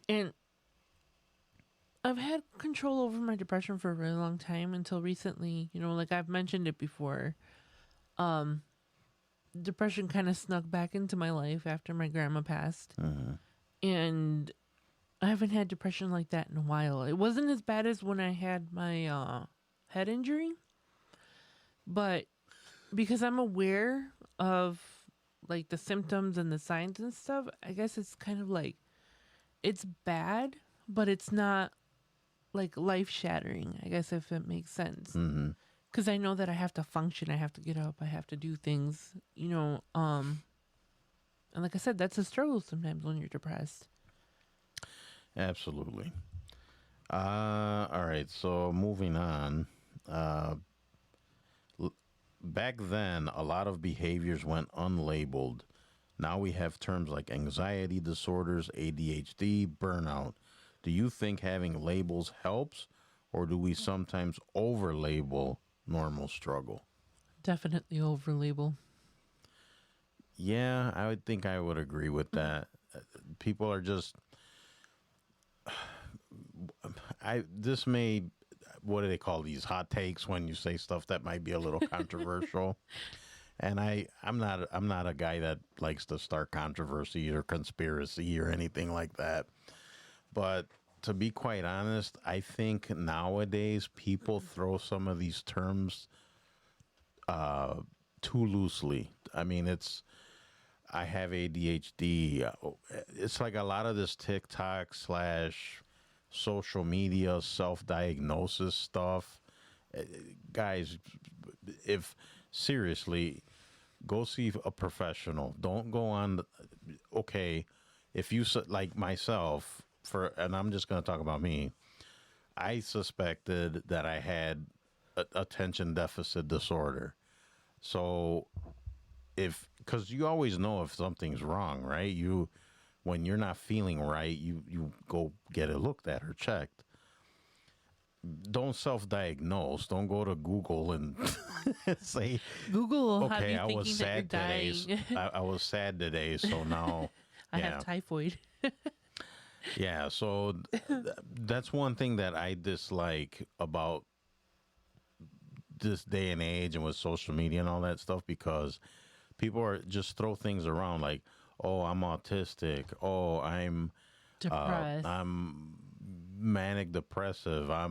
And I've had control over my depression for a really long time, until recently, like I've mentioned it before. Depression kind of snuck back into my life after my grandma passed. And I haven't had depression like that in a while. It wasn't as bad as when I had my head injury, but because I'm aware of like the symptoms and the signs and stuff, I guess it's kind of like, it's bad, but it's not like life shattering, I guess, if it makes sense. Mm-hmm. Because I know that I have to function, I have to get up, I have to do things, and like I said, that's a struggle sometimes when you're depressed. Absolutely. All right. So moving on. Back then, a lot of behaviors went unlabeled. Now we have terms like anxiety disorders, ADHD, burnout. Do you think having labels helps, or do we sometimes over-label normal struggle? Definitely over label. Yeah, I would think I would agree with that. People are just this may what do they call these hot takes when you say stuff that might be a little controversial. And I'm not a guy that likes to start controversy or conspiracy or anything like that. But to be quite honest, I think nowadays people throw some of these terms too loosely. I mean, I have ADHD. It's like a lot of this TikTok / social media self-diagnosis stuff. Guys, if seriously, go see a professional. Don't go on. Okay, if you like myself, and I'm just going to talk about me. I suspected that I had attention deficit disorder. So because you always know if something's wrong, right? When you're not feeling right, you go get it looked at or checked. Don't self-diagnose. Don't go to Google and say, Google will have okay, you I was thinking that sad you're today. dying. I was sad today, so now I yeah. have typhoid. Yeah, so that's one thing that I dislike about this day and age and with social media and all that stuff, because people are just throw things around like, oh, I'm autistic. Oh, I'm Depressed. I'm manic depressive. I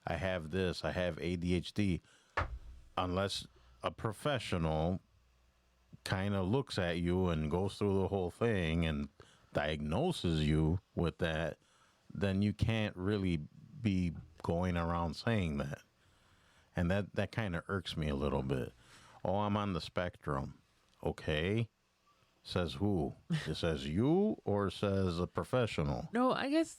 have this. I have ADHD. Unless a professional kind of looks at you and goes through the whole thing and diagnoses you with that, then you can't really be going around saying that. And that kind of irks me a little bit. Oh, I'm on the spectrum. Okay. Says who? It says you or says a professional? No, I guess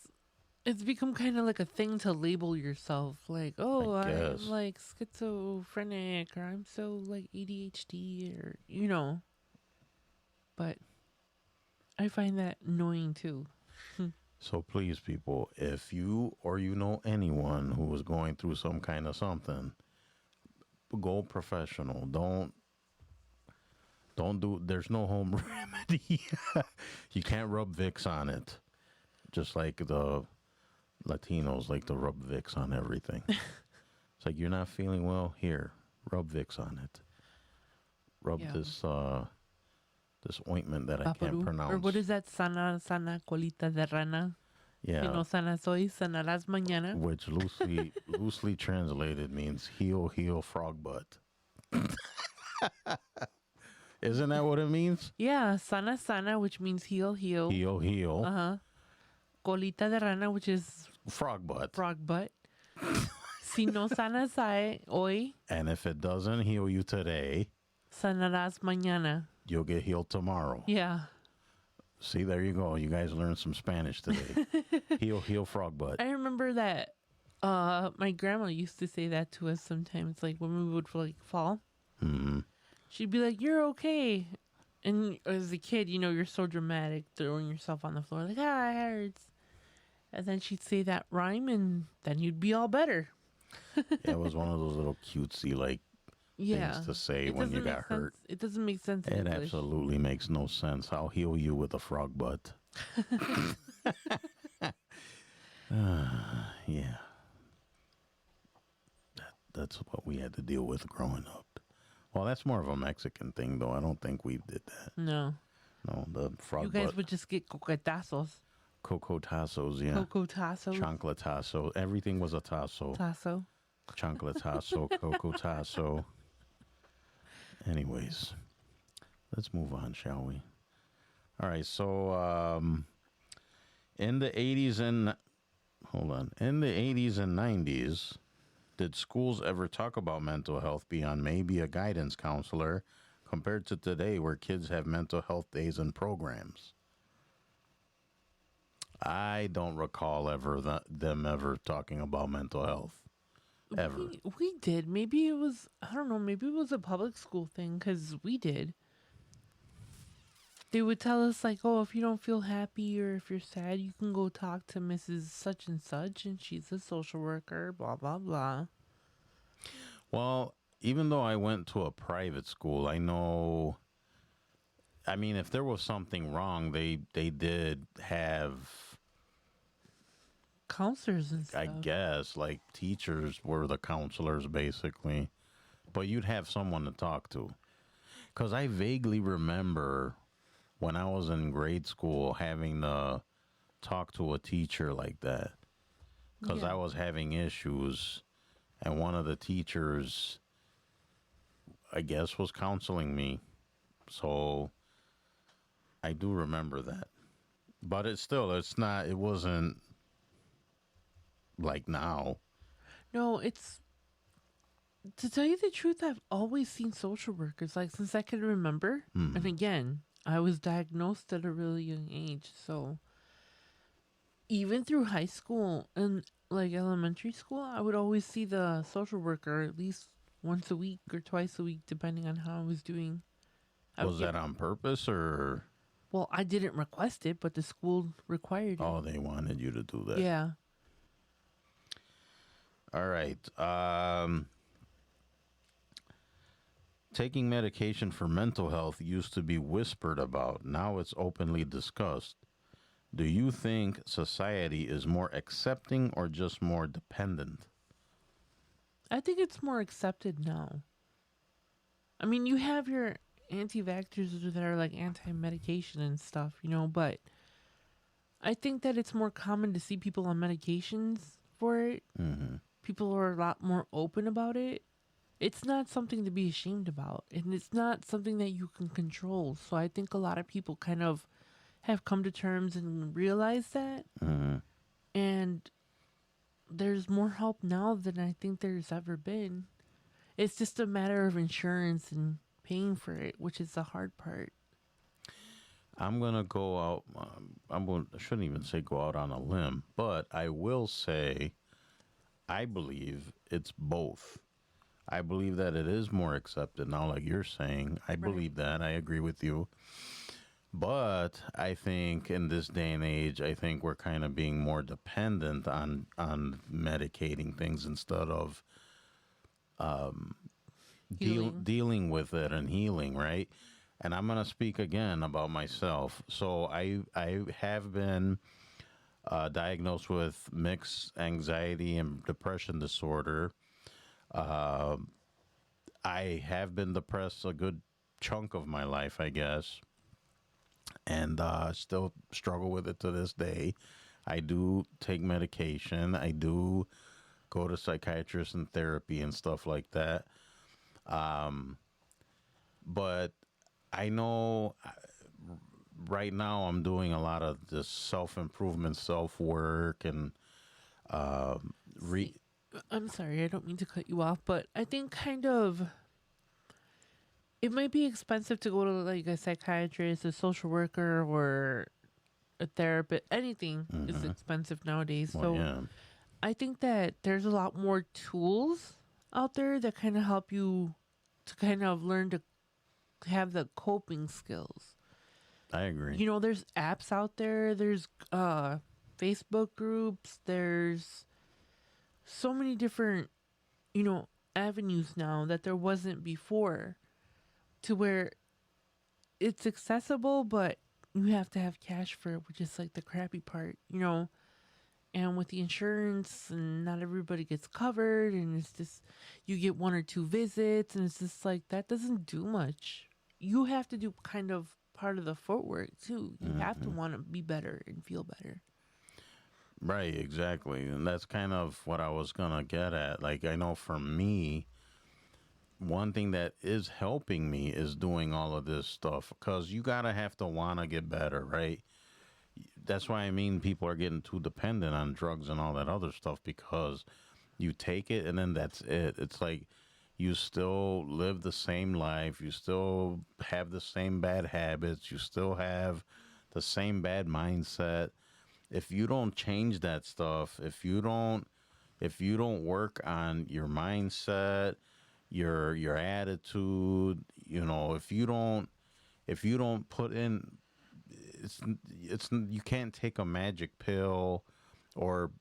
it's become kind of like a thing to label yourself. Like, oh, I guess. I'm like schizophrenic, or I'm so like ADHD, or, But I find that annoying too. So please, people, if you or you know anyone who is going through some kind of something, go professional. Don't do. There's no home remedy. You can't rub Vicks on it, just like the Latinos like to rub Vicks on everything. It's like, you're not feeling well. Here, rub Vicks on it. Rub Yeah. this ointment that I can't Paparu. pronounce. Or what is that? Sana colita de rana. Si Yeah, no sanas hoy, sanarás mañana. which loosely translated means heel frog butt. Isn't that what it means? Yeah, sana, which means heel. Heel Uh-huh. Colita de rana, which is frog butt. frog butt. Si no sanas hoy, And if it doesn't heal you today, sanarás mañana. you'll get healed tomorrow. Yeah. See, there you go. You guys learned some Spanish today. heel frog butt. I remember that my grandma used to say that to us sometimes, like when we would like fall. Hmm. She'd be like, "You're okay." And as a kid, you're so dramatic, throwing yourself on the floor, like, "Ah, it hurts." And then she'd say that rhyme, and then you'd be all better. It was one of those little cutesy Yeah. things to say It when you doesn't got make hurt. sense. It doesn't make sense in It English. absolutely makes no sense. I'll heal you with a frog butt. Yeah. That's what we had to deal with growing up. Well, that's more of a Mexican thing, though. I don't think we did that. No. No, the frog You guys butt. would just get coquetazos. Cocotazos, yeah. Cocotazos. Chancletazo. Everything was a tasso. Tasso. Chancletazo, cocotazo. Anyways, let's move on, shall we? All right, so in the 80s and hold on. In the 80s and 90s, did schools ever talk about mental health beyond maybe a guidance counselor compared to today where kids have mental health days and programs? I don't recall them ever talking about mental health. Ever. We did. Maybe it was, I don't know, maybe it was a public school thing because we did. They would tell us, like, oh, if you don't feel happy or if you're sad, you can go talk to Mrs. Such and she's a social worker, blah, blah, blah. Well, even though I went to a private school, I know, I mean, if there was something wrong, they did have, Counselors and stuff. I guess, like teachers were the counselors basically, but you'd have someone to talk to. Because I vaguely remember when I was in grade school having to talk to a teacher like that. Because Yeah. I was having issues, and one of the teachers, I guess, was counseling me. So I do remember that. But it wasn't like now. No, it's, to tell you the truth, I've always seen social workers, like, since I can remember. And again, I was diagnosed at a really young age, so even through high school and like elementary school, I would always see the social worker at least once a week or twice a week, depending on how I was doing. Was that on purpose or? Well, I didn't request it, but the school required it. Oh, they wanted you to do that. Yeah. All right. Taking medication for mental health used to be whispered about. Now it's openly discussed. Do you think society is more accepting or just more dependent? I think it's more accepted now. I mean, you have your anti-vaxxers that are like anti-medication and stuff, but I think that it's more common to see people on medications for it. Mm-hmm. People are a lot more open about it. It's not something to be ashamed about, and it's not something that you can control. So I think a lot of people kind of have come to terms and realize that. Mm-hmm. And there's more help now than I think there's ever been. It's just a matter of insurance and paying for it, which is the hard part. I'm going to go out. I shouldn't even say go out on a limb, but I will say I believe it's both. I believe that it is more accepted now, like you're saying. I believe that. I agree with you. But I think in this day and age, I think we're kind of being more dependent on medicating things instead of dealing with it and healing, right? And I'm going to speak again about myself. So I have been diagnosed with mixed anxiety and depression disorder. I have been depressed a good chunk of my life, I guess, and still struggle with it to this day. I do take medication. I do go to psychiatrists and therapy and stuff like that. But I know right now I'm doing a lot of this self-improvement, self-work, and I'm sorry, I don't mean to cut you off, but I think kind of it might be expensive to go to like a psychiatrist, a social worker, or a therapist. Anything is expensive nowadays. well, So yeah. I think that there's a lot more tools out there that kind of help you to kind of learn to have the coping skills. I agree. There's apps out there. There's Facebook groups. There's so many different, avenues now that there wasn't before, to where it's accessible, but you have to have cash for it, which is like the crappy part, And with the insurance, and not everybody gets covered, and it's just you get one or two visits, and it's just like that doesn't do much. You have to do kind of part of the footwork too. You have to want to be better and feel better. Right, exactly. And that's kind of what I was going to get at. Like, I know for me, one thing that is helping me is doing all of this stuff, because you got to have to want to get better, right? that's why I mean people are getting too dependent on drugs and all that other stuff because you take it and then that's it. It's like you still live the same life, you still have the same bad habits, you still have the same bad mindset. If you don't change that stuff, if you don't work on your mindset, your attitude, you know, if you don't put in it's you can't take a magic pill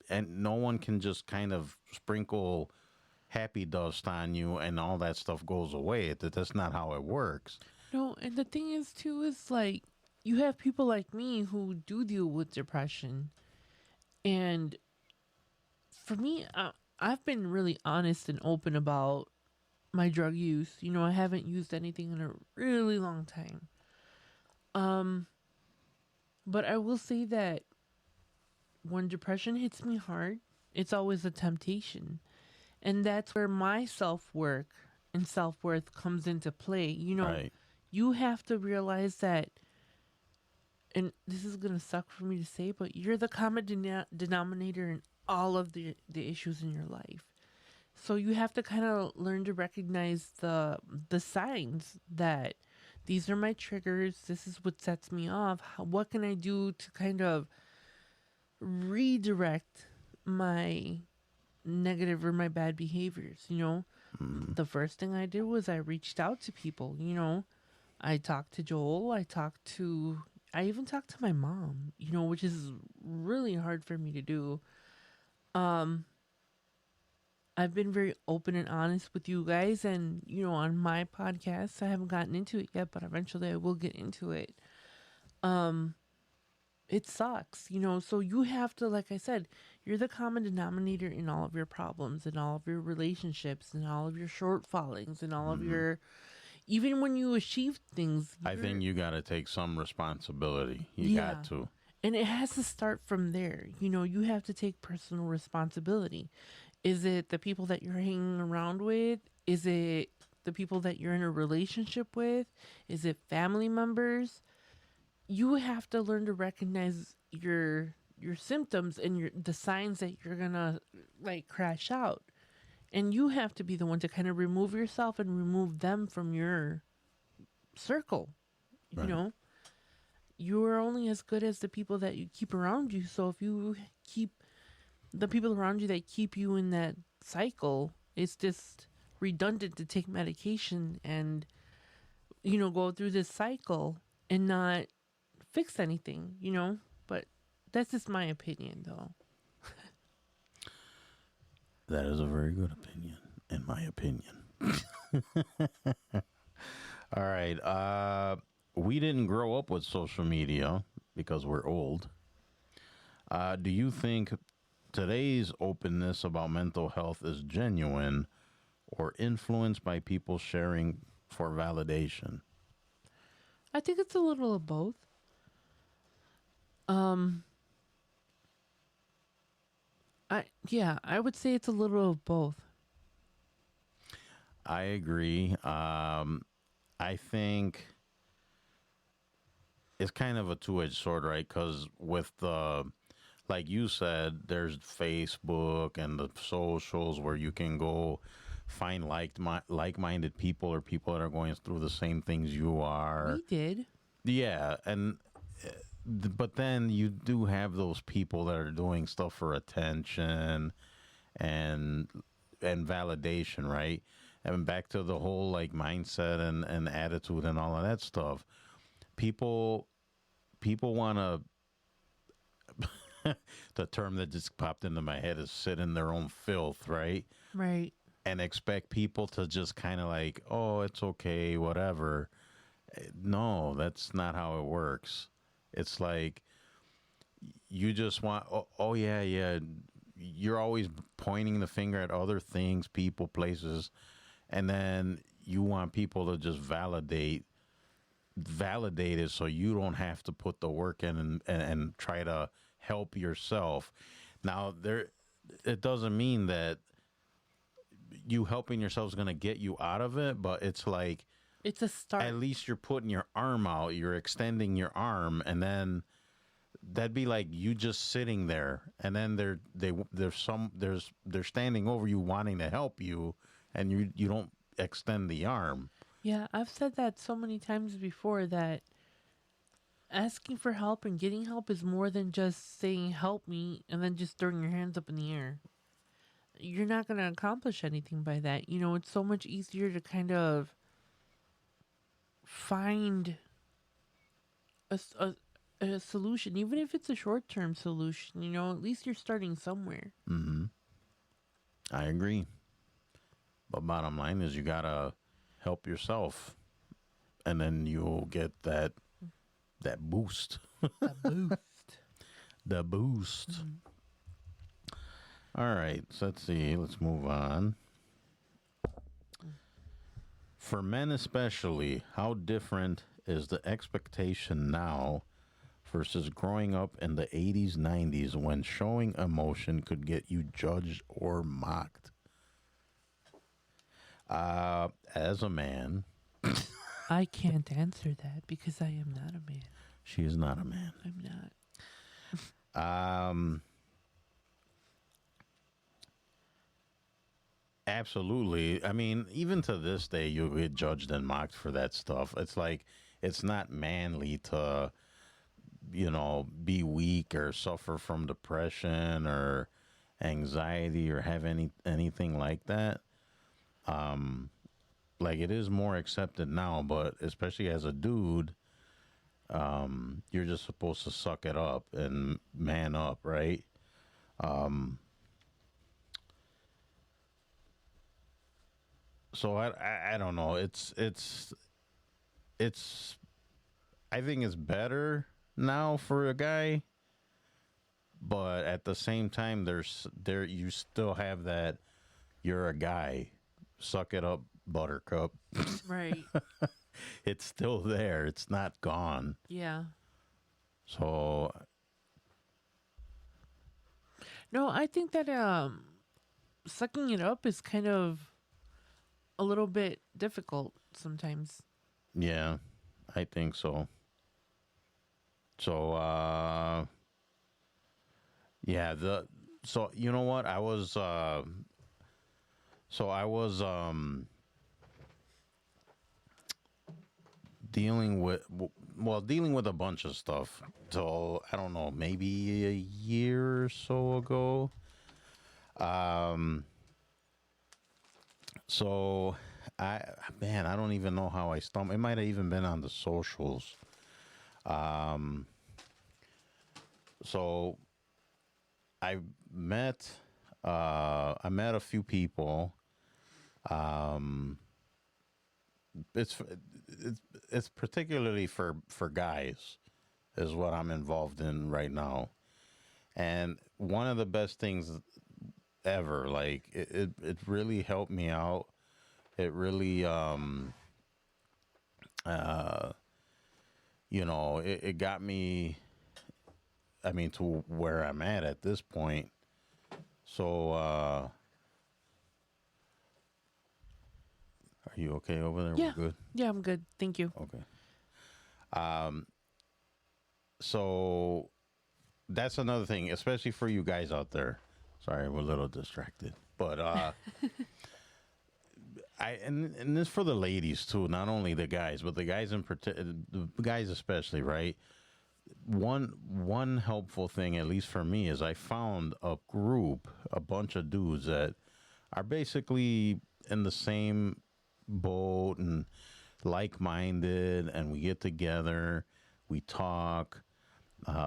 and no one can just kind of sprinkle happy dust on you and all that stuff goes away. That's not how it works. No, and the thing is too is like you have people like me who do deal with depression, and for me, I've been really honest and open about my drug use. You know, I haven't used anything in a really long time. But I will say that when depression hits me hard, it's always a temptation. And that's where my self-work and self-worth comes into play. You know, Right. you have to realize that, and this is going to suck for me to say, but you're the common denominator in all of the issues in your life. So you have to kind of learn to recognize the signs that these are my triggers. This is what sets me off. What can I do to kind of redirect my negative or my bad behaviors? You know, the first thing I did was I reached out to people. You know, I talked to Joel. I even talked to my mom, you know, which is really hard for me to do. I've been very open and honest with you guys, and you know, on my podcast, I haven't gotten into it yet, but eventually I will get into it. It sucks, you know, so you have to, like I said, you're the common denominator in all of your problems, in all of your relationships, in all of your shortfallings, in all of your, even when you achieve things. I think you got to take some responsibility. You got to. And it has to start from there. You know, you have to take personal responsibility. Is it the people that you're hanging around with? Is it the people that you're in a relationship with? Is it family members? You have to learn to recognize your symptoms and the signs that you're gonna like crash out. And you have to be the one to kind of remove yourself and remove them from your circle. You Right. know? You are only as good as the people that you keep around you. So if you keep the people around you that keep you in that cycle, it's just redundant to take medication and, you know, go through this cycle and not fix anything, you know? But that's just my opinion, though. That is a very good opinion, in my opinion. All right. We didn't grow up with social media because we're old. Do you think today's openness about mental health is genuine or influenced by people sharing for validation? I think it's a little of both. I would say it's a little of both. I agree. I think it's kind of a two-edged sword, right? Because with like you said, there's Facebook and the socials where you can go find like-minded people or people that are going through the same things you are. We did. Yeah, but then you do have those people that are doing stuff for attention and validation, right? And back to the whole like mindset and attitude and all of that stuff. People want to, the term that just popped into my head is sit in their own filth, right? Right. And expect people to just kind of like, oh, it's okay, whatever. No, that's not how it works. It's like you just want, oh yeah. You're always pointing the finger at other things, people, places, and then you want people to just validate it so you don't have to put the work in and try to help yourself. Now, it doesn't mean that you helping yourself is going to get you out of it, but it's like, it's a start. at least you're putting your arm out, you're extending your arm, and then that'd be like you just sitting there, and then they're standing over you wanting to help you, and you don't extend the arm. Yeah, I've said that so many times before that asking for help and getting help is more than just saying help me and then just throwing your hands up in the air. You're not going to accomplish anything by that. You know, it's so much easier to kind of find a solution, even if it's a short term solution. You know, at least you're starting somewhere. I agree. But bottom line is you gotta help yourself, and then you'll get that boost. A boost. The boost. All right, so let's see. Let's move on. For men especially, how different is the expectation now versus growing up in the 80s, 90s when showing emotion could get you judged or mocked? As a man, I can't answer that because I am not a man. she is not a man. I'm not. Absolutely. I mean, even to this day, you get judged and mocked for that stuff. It's like, it's not manly to, be weak or suffer from depression or anxiety or have anything like that. Like, it is more accepted now, but especially as a dude, you're just supposed to suck it up and man up, right? So I don't know. It's I think it's better now for a guy, but at the same time, you still have that you're a guy, suck it up, buttercup. Right. It's still there. It's not gone. Yeah. So No, I think that sucking it up is kind of a little bit difficult sometimes. yeah, I think so. So yeah, so you know what? I was dealing with a bunch of stuff till I don't know, maybe a year or so ago. So I don't even know how I stumbled. It might have even been on the socials. So I met a few people. It's particularly for guys is what I'm involved in right now. And one of the best things ever, like it really helped me out. It really it got me, I mean, to where I'm at this point. So are you okay over there? Yeah. We're good. Yeah, I'm good. Thank you. Okay. So that's another thing, especially for you guys out there. Sorry, we're a little distracted, but and this for the ladies too, not only the guys, but the guys the guys especially, right? One helpful thing, at least for me, is I found a bunch of dudes that are basically in the same boat and like-minded, and we get together, we talk.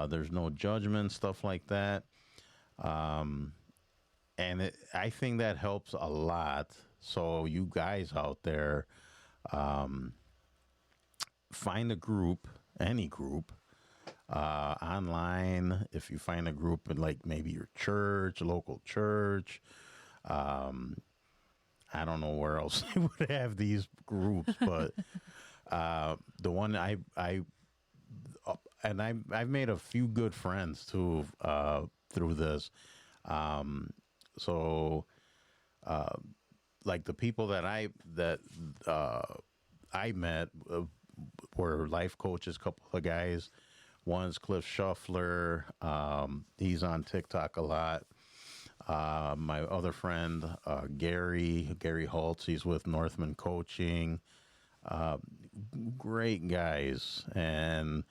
There's no judgment, stuff like that. And I think that helps a lot. So you guys out there, find a group, any group, online. If you find a group in like maybe your church, local church, I don't know where else they would have these groups, but the one I've made a few good friends too through this. So like the people that I met were life coaches, couple of guys One's Cliff Shuffler. He's on TikTok a lot. My other friend, Gary Holtz, he's with Northman Coaching. Great guys. And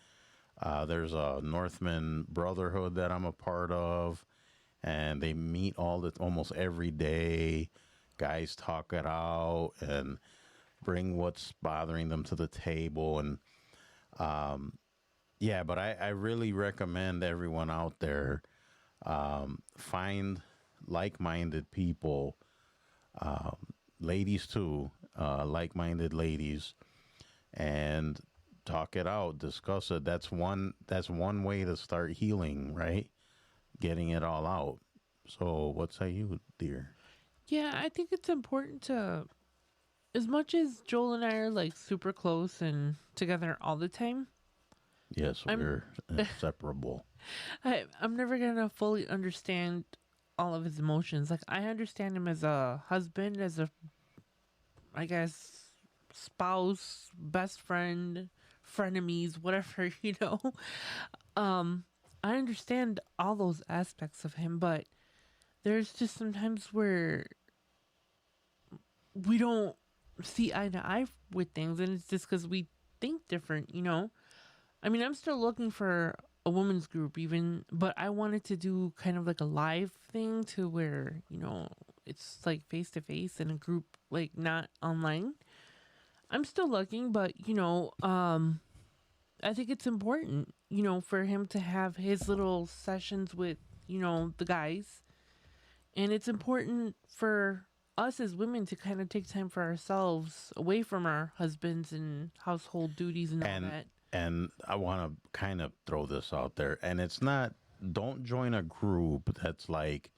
there's a Northman Brotherhood that I'm a part of. And they meet almost every day. Guys talk it out and bring what's bothering them to the table. And yeah, but I really recommend everyone out there find like-minded people, ladies too, like-minded ladies, and talk it out, discuss it. That's one way to start healing, right? Getting it all out. So what say you, dear? Yeah, I think it's important to, as much as Joel and I are like super close and together all the time, Yes, we're inseparable. I'm never gonna fully understand all of his emotions. Like, I understand him as a husband, as a, I guess, spouse, best friend, frenemies, whatever, you know. I understand all those aspects of him, but there's just sometimes where we don't see eye to eye with things, and it's just because we think different, you know. I mean, I'm still looking for a women's group, even, but I wanted to do kind of like a live thing to where, you know, it's like face to face in a group, like not online. I'm still looking, but you know, I think it's important, you know, for him to have his little sessions with, you know, the guys. And it's important for us as women to kind of take time for ourselves away from our husbands and household duties and all that. And I want to kind of throw this out there. And it's not, don't join a group that's like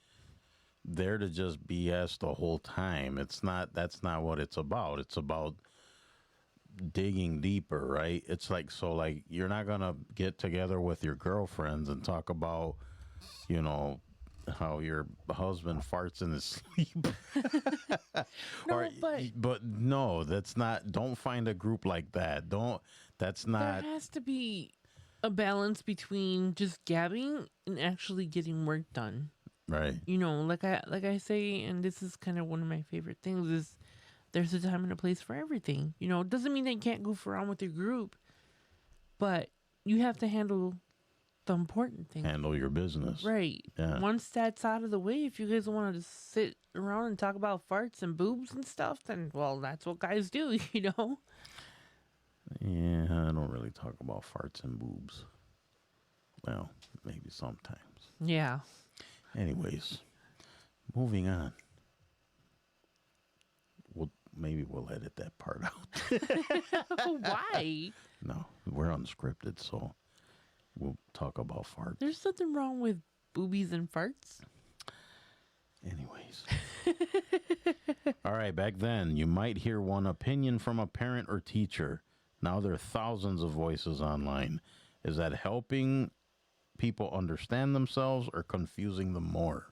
there to just BS the whole time. It's not, that's not what it's about. It's about digging deeper, right? It's like, so like, you're not going to get together with your girlfriends and talk about, you know, how your husband farts in his sleep. No, but no, that's not, don't find a group like that. That's not. There has to be a balance between just gabbing and actually getting work done. Right. You know, like I say, and this is kind of one of my favorite things, is there's a time and a place for everything. You know, it doesn't mean that you can't goof around with your group, but you have to handle the important things. Handle your business. Right. Yeah. Once that's out of the way, if you guys want to sit around and talk about farts and boobs and stuff, then, well, that's what guys do, you know? Yeah, I don't really talk about farts and boobs. Well, maybe sometimes. Yeah. Anyways, moving on. Maybe we'll edit that part out. Why? No, we're unscripted, so we'll talk about farts. There's nothing wrong with boobies and farts. Anyways. All right, back then, you might hear one opinion from a parent or teacher. Now there are thousands of voices online. Is that helping people understand themselves or confusing them more?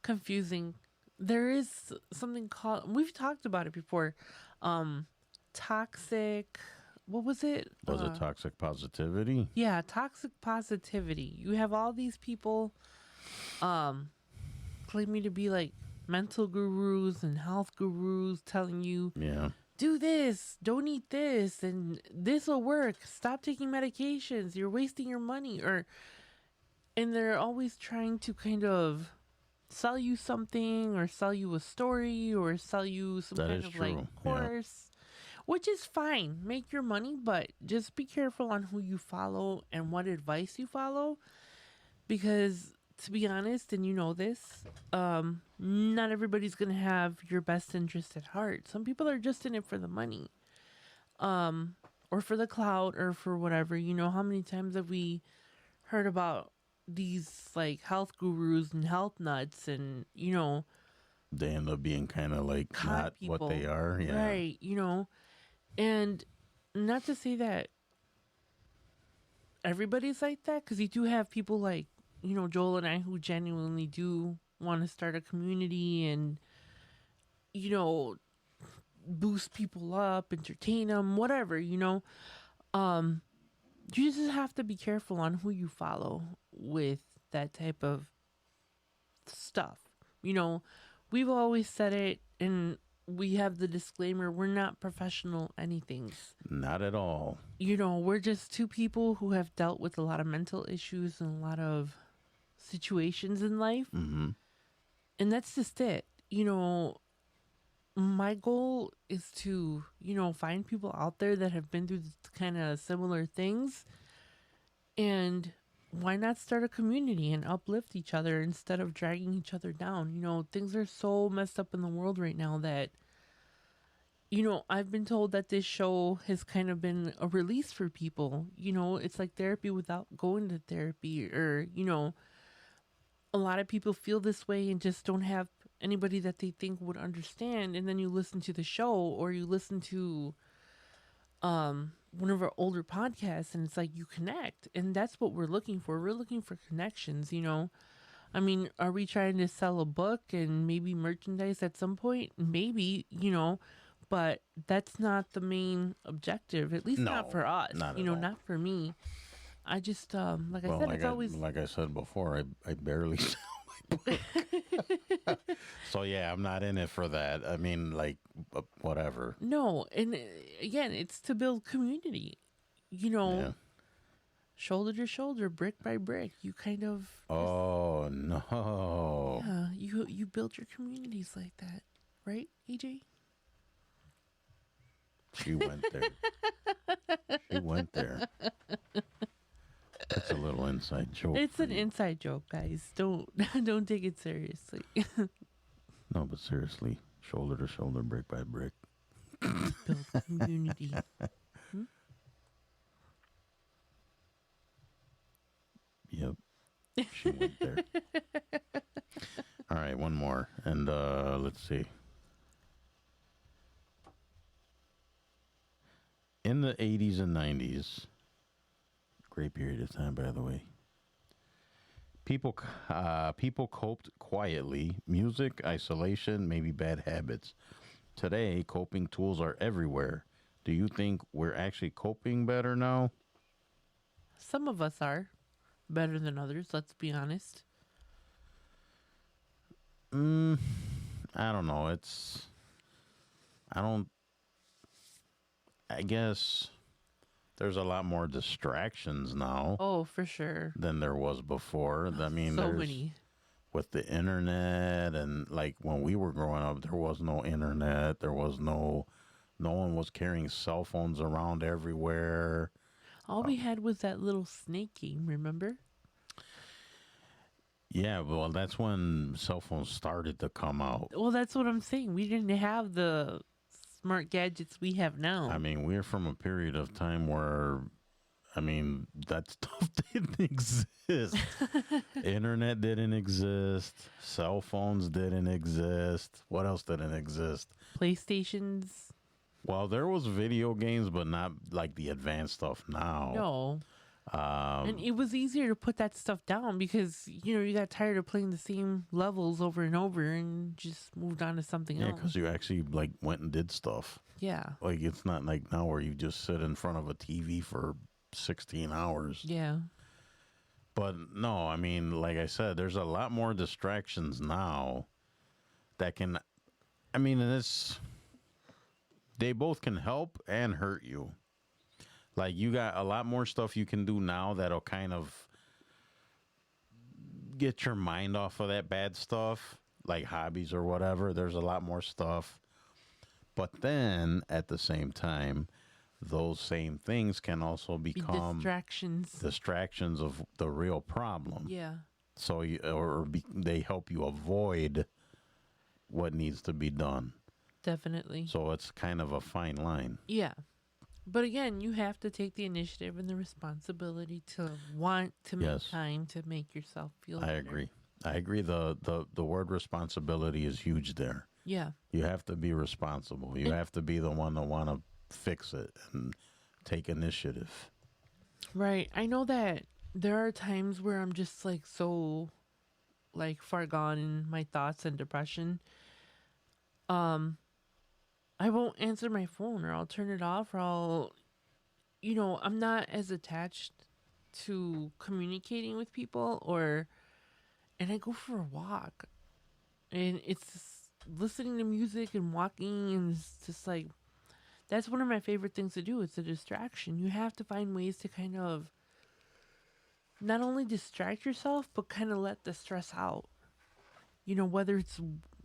Confusing. There is something called, we've talked about it before, toxic, what was it? Was it toxic positivity? Yeah, toxic positivity. You have all these people claiming to be like mental gurus and health gurus telling you, Yeah. do this, don't eat this, and this will work. Stop taking medications. You're wasting your money. And they're always trying to kind of sell you something or sell you a story or sell you some That kind is of true, like yeah. course, which is fine. Make your money, but just be careful on who you follow and what advice you follow. Because to be honest, and you know this, not everybody's going to have your best interest at heart. Some people are just in it for the money, or for the clout or for whatever. You know, how many times have we heard about these like health gurus and health nuts, and you know, They end up being kind of like con not people, what they are. Yeah. right? You know, and not to say that everybody's like that, because you do have people like, you know, Joel and I who genuinely do want to start a community and, you know, boost people up, entertain them, whatever, you know. you just have to be careful on who you follow with that type of stuff. You know, we've always said it, and we have the disclaimer, we're not professional anythings. Not at all. You know, we're just two people who have dealt with a lot of mental issues and a lot of situations in life. Mm-hmm. And that's just it. You know, my goal is to, you know, find people out there that have been through kind of similar things. And why not start a community and uplift each other instead of dragging each other down? You know, things are so messed up in the world right now that, you know, I've been told that this show has kind of been a release for people. You know, it's like therapy without going to therapy, or, you know, a lot of people feel this way and just don't have anybody that they think would understand. And then you listen to the show, or you listen to one of our older podcasts, and it's like you connect. And that's what we're looking for. We're looking for connections, you know. I mean, are we trying to sell a book and maybe merchandise at some point? Maybe, you know, but that's not the main objective, at least not No, for us. not You at know, all. not for me. I just, like I Well, said, it's always. like I said before, I barely sell my book. So yeah, I'm not in it for that. I mean, like, whatever. No, and again, it's to build community. You know, Yeah. shoulder to shoulder, brick by brick. You kind of, Oh no. you build your communities like that, right, AJ? She went there. She went there. That's a little inside joke. It's for an you. inside joke, guys. Don't don't take it seriously. No, but seriously, shoulder to shoulder, brick by brick. Build community. Yep. She went there. All right, one more. And let's see. In the 80s and 90s, great period of time, by the way, people coped quietly. Music, isolation, maybe bad habits. Today, coping tools are everywhere. Do you think we're actually coping better now? Some of us are better than others, let's be honest. I don't know. I guess there's a lot more distractions now Oh, for sure. than there was before. I mean, So there's many. with the internet, and like when we were growing up, there was no internet. There was no one was carrying cell phones around everywhere. All we had was that little snake game, remember? Yeah, well, that's when cell phones started to come out. Well, that's what I'm saying. We didn't have the smart gadgets we have now. I mean, we're from a period of time where, I mean, that stuff didn't exist. Internet didn't exist. Cell phones didn't exist. What else didn't exist? PlayStations. Well, there was video games, but not like the advanced stuff now. No. And it was easier to put that stuff down because, you know, you got tired of playing the same levels over and over and just moved on to something Yeah, else. because you actually like went and did stuff. Yeah. Like it's not like now where you just sit in front of a TV for 16 hours. Yeah. But no, I mean, like I said, there's a lot more distractions now that can, I mean, they both can help and hurt you. Like you got a lot more stuff you can do now that'll kind of get your mind off of that bad stuff, like hobbies or whatever. There's a lot more stuff. But then at the same time, those same things can also Be become distractions. of the real problem. Yeah. So they help you avoid what needs to be done. Definitely. So it's kind of a fine line. Yeah. But again, you have to take the initiative and the responsibility to want to make Yes. time to make yourself feel I better. agree. I agree. The word responsibility is huge there. Yeah. You have to be responsible. You have to be the one to want to fix it and take initiative. Right. I know that there are times where I'm just like so like far gone in my thoughts and depression. I won't answer my phone, or I'll turn it off, or I'll I'm not as attached to communicating with people, and I go for a walk, and it's just listening to music and walking, and it's just like, that's one of my favorite things to do. It's a distraction. You have to find ways to kind of not only distract yourself, but kind of let the stress out. Whether it's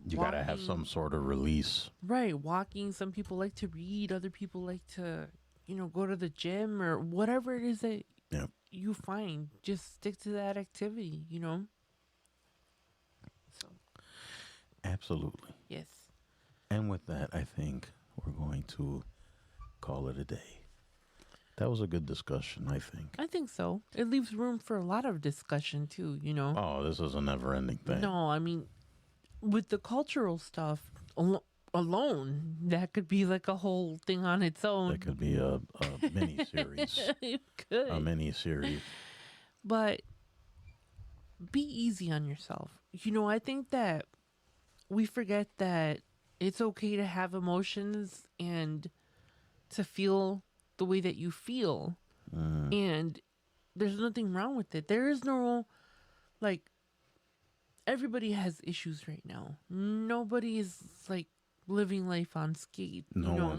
You got to have some sort of release. right, walking. Some people like to read. Other people like to, go to the gym or whatever it is that Yeah. you find. Just stick to that activity. So, Absolutely. yes. And with that, I think we're going to call it a day. That was a good discussion, I think. I think so. It leaves room for a lot of discussion, too. Oh, this is a never-ending thing. No, I mean, with the cultural stuff alone, that could be like a whole thing on its own. That could be a mini-series. It could. A mini-series. But be easy on yourself. I think that we forget that it's okay to have emotions and to feel the way that you feel. And there's nothing wrong with it. There is no, like, everybody has issues right now. Nobody is, like, living life on skate. No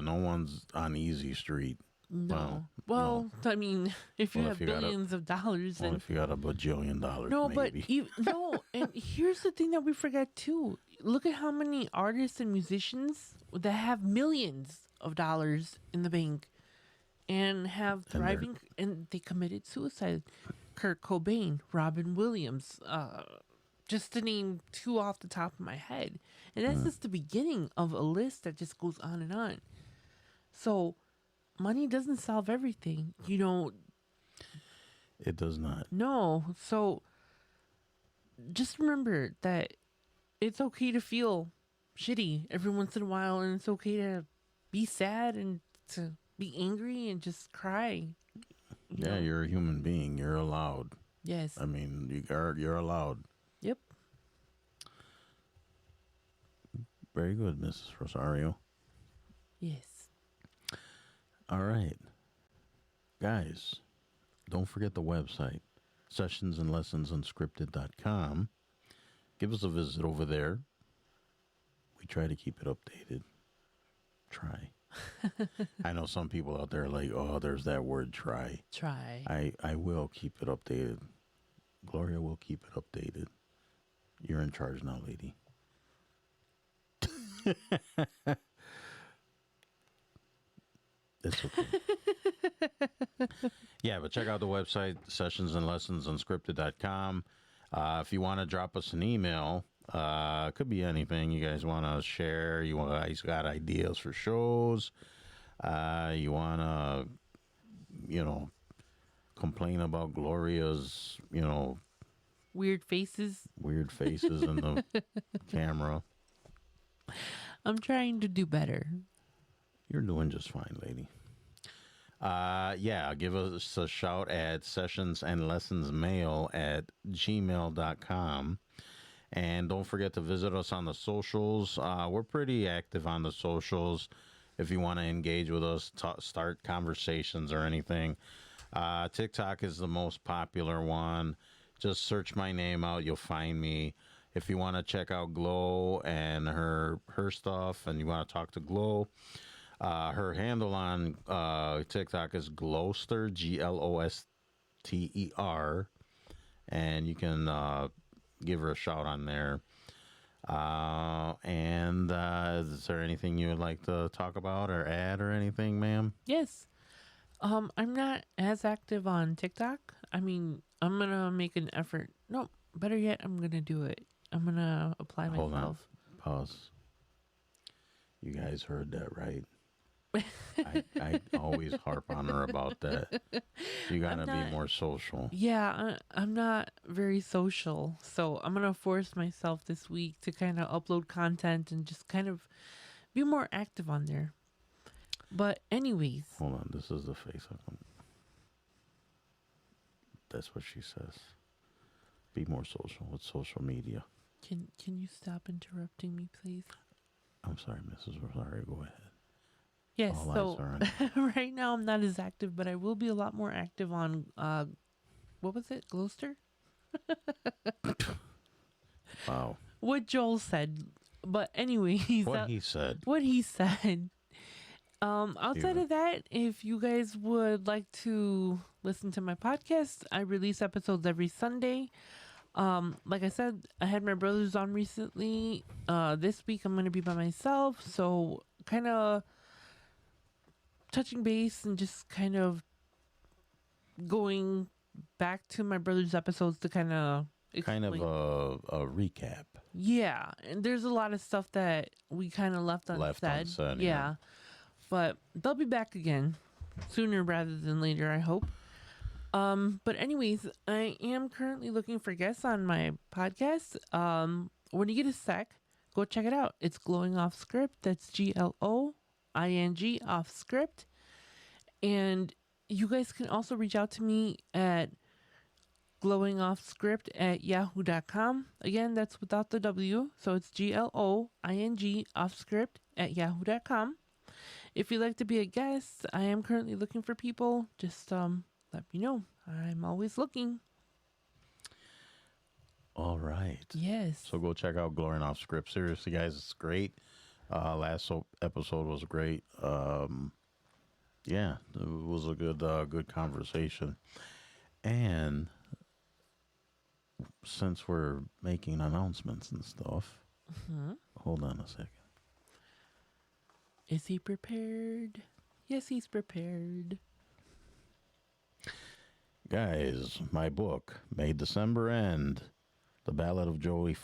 one's on easy street. No. Well, I mean, if you Well, have if you got a- billions of dollars, Well, then if you got $1 bajillion, no, maybe. no. And here's the thing that we forget too. Look at how many artists and musicians that have millions of dollars in the bank and have they're- thriving, and they committed suicide. Kurt Cobain, Robin Williams, just to name two off the top of my head. And that's just the beginning of a list that just goes on and on. So money doesn't solve everything. It does not. No. So just remember that it's okay to feel shitty every once in a while, and it's okay to be sad and to be angry and just cry. Yeah, you're a human being. You're allowed. Yes. I mean, you're allowed. Yep. Very good, Mrs. Rosario. Yes. All right. Guys, don't forget the website, sessionsandlessonsunscripted.com. Give us a visit over there. We try to keep it updated. Try. I know some people out there are like, oh, there's that word try. Try. I will keep it updated. Gloria will keep it updated. You're in charge now, lady. It's okay. Yeah, but check out the website, sessionsandlessonsunscripted.com. If you want to drop us an email, it could be anything you guys want to share. You guys got ideas for shows. You want to, complain about Gloria's, Weird faces. weird faces in the camera. I'm trying to do better. You're doing just fine, lady. Yeah, give us a shout at sessionsandlessonsmail@gmail.com. And don't forget to visit us on the socials. We're pretty active on the socials. If you want to engage with us, start conversations or anything. TikTok is the most popular one. Just search my name out. You'll find me. If you want to check out Glow and her stuff and you want to talk to Glow, her handle on TikTok is Glowster, Gloster. And you can give her a shout on there. And is there anything you would like to talk about or add or anything, ma'am? Yes. I'm not as active on TikTok. I mean, I'm gonna make an effort. No, better yet, I'm gonna do it. I'm gonna apply Hold on. myself. Pause. You guys heard that, right? I always harp on her about that. You gotta be more social. Yeah, I'm not very social, so I'm gonna force myself this week to kind of upload content and just kind of be more active on there. But anyways, Hold on, this is the face of them. That's what she says. Be more social with social media. can you stop interrupting me, please? I'm sorry, Mrs. Rosario. Go ahead. Yes. All So eyes are right now I'm not as active, but I will be a lot more active on what was it, Gloucester? Wow. What Joel said. But anyways, What he said. what he said. Outside Yeah. of that, if you guys would like to listen to my podcast, I release episodes every Sunday. Like I said, I had my brothers on recently. This week I'm gonna be by myself, so kind of touching base and just kind of going back to my brother's episodes to kind of Kind of a recap. yeah, and there's a lot of stuff that we kind of left unsaid. Left unsaid, yeah. yeah. But they'll be back again sooner rather than later, I hope. But anyways, I am currently looking for guests on my podcast. When you get a sec, go check it out. It's Glowing Off Script. That's GLOING off script. And you guys can also reach out to me at glowingoffscript@yahoo.com. Again, that's without the W, so it's GLOING offscript@yahoo.com. If you'd like to be a guest, I am currently looking for people. Just let me know. I'm always looking. All right. Yes. So go check out Glowing Off Script. Seriously, guys, it's great. Last episode was great. Yeah, it was a good conversation. And since we're making announcements and stuff, hold on a second. Is he prepared? Yes, he's prepared. Guys, my book, May December End, The Ballad of Joey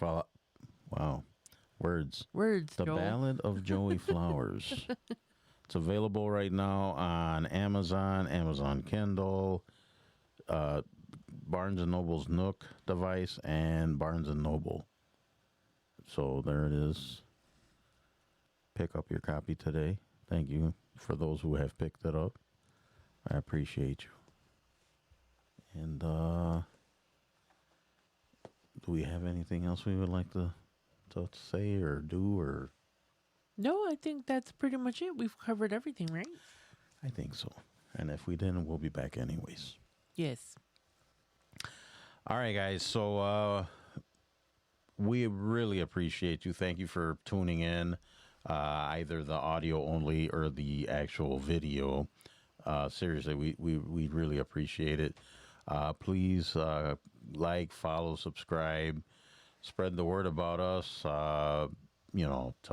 Wow, words. Words, The Joel. Ballad of Joey Flowers. It's available right now on Amazon, Amazon Kindle, Barnes & Noble's Nook device, and Barnes & Noble. So there it is. Pick up your copy today. Thank you for those who have picked it up. I appreciate you. And do we have anything else we would like to say or do? Or No, I think that's pretty much it. We've covered everything, right? I think so. And if we didn't, we'll be back anyways. Yes. All right, guys. So we really appreciate you. Thank you for tuning in, either the audio only or the actual video. Seriously, we really appreciate it. Please like, follow, subscribe, spread the word about us. Tell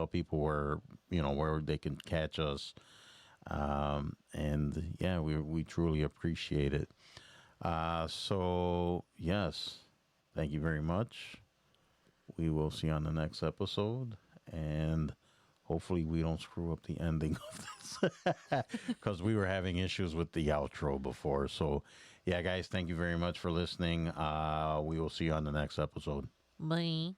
people where they can catch us. And yeah, we truly appreciate it. So yes, thank you very much. We will see you on the next episode, and hopefully we don't screw up the ending of this because we were having issues with the outro before. So yeah, guys, thank you very much for listening. We will see you on the next episode. Bye.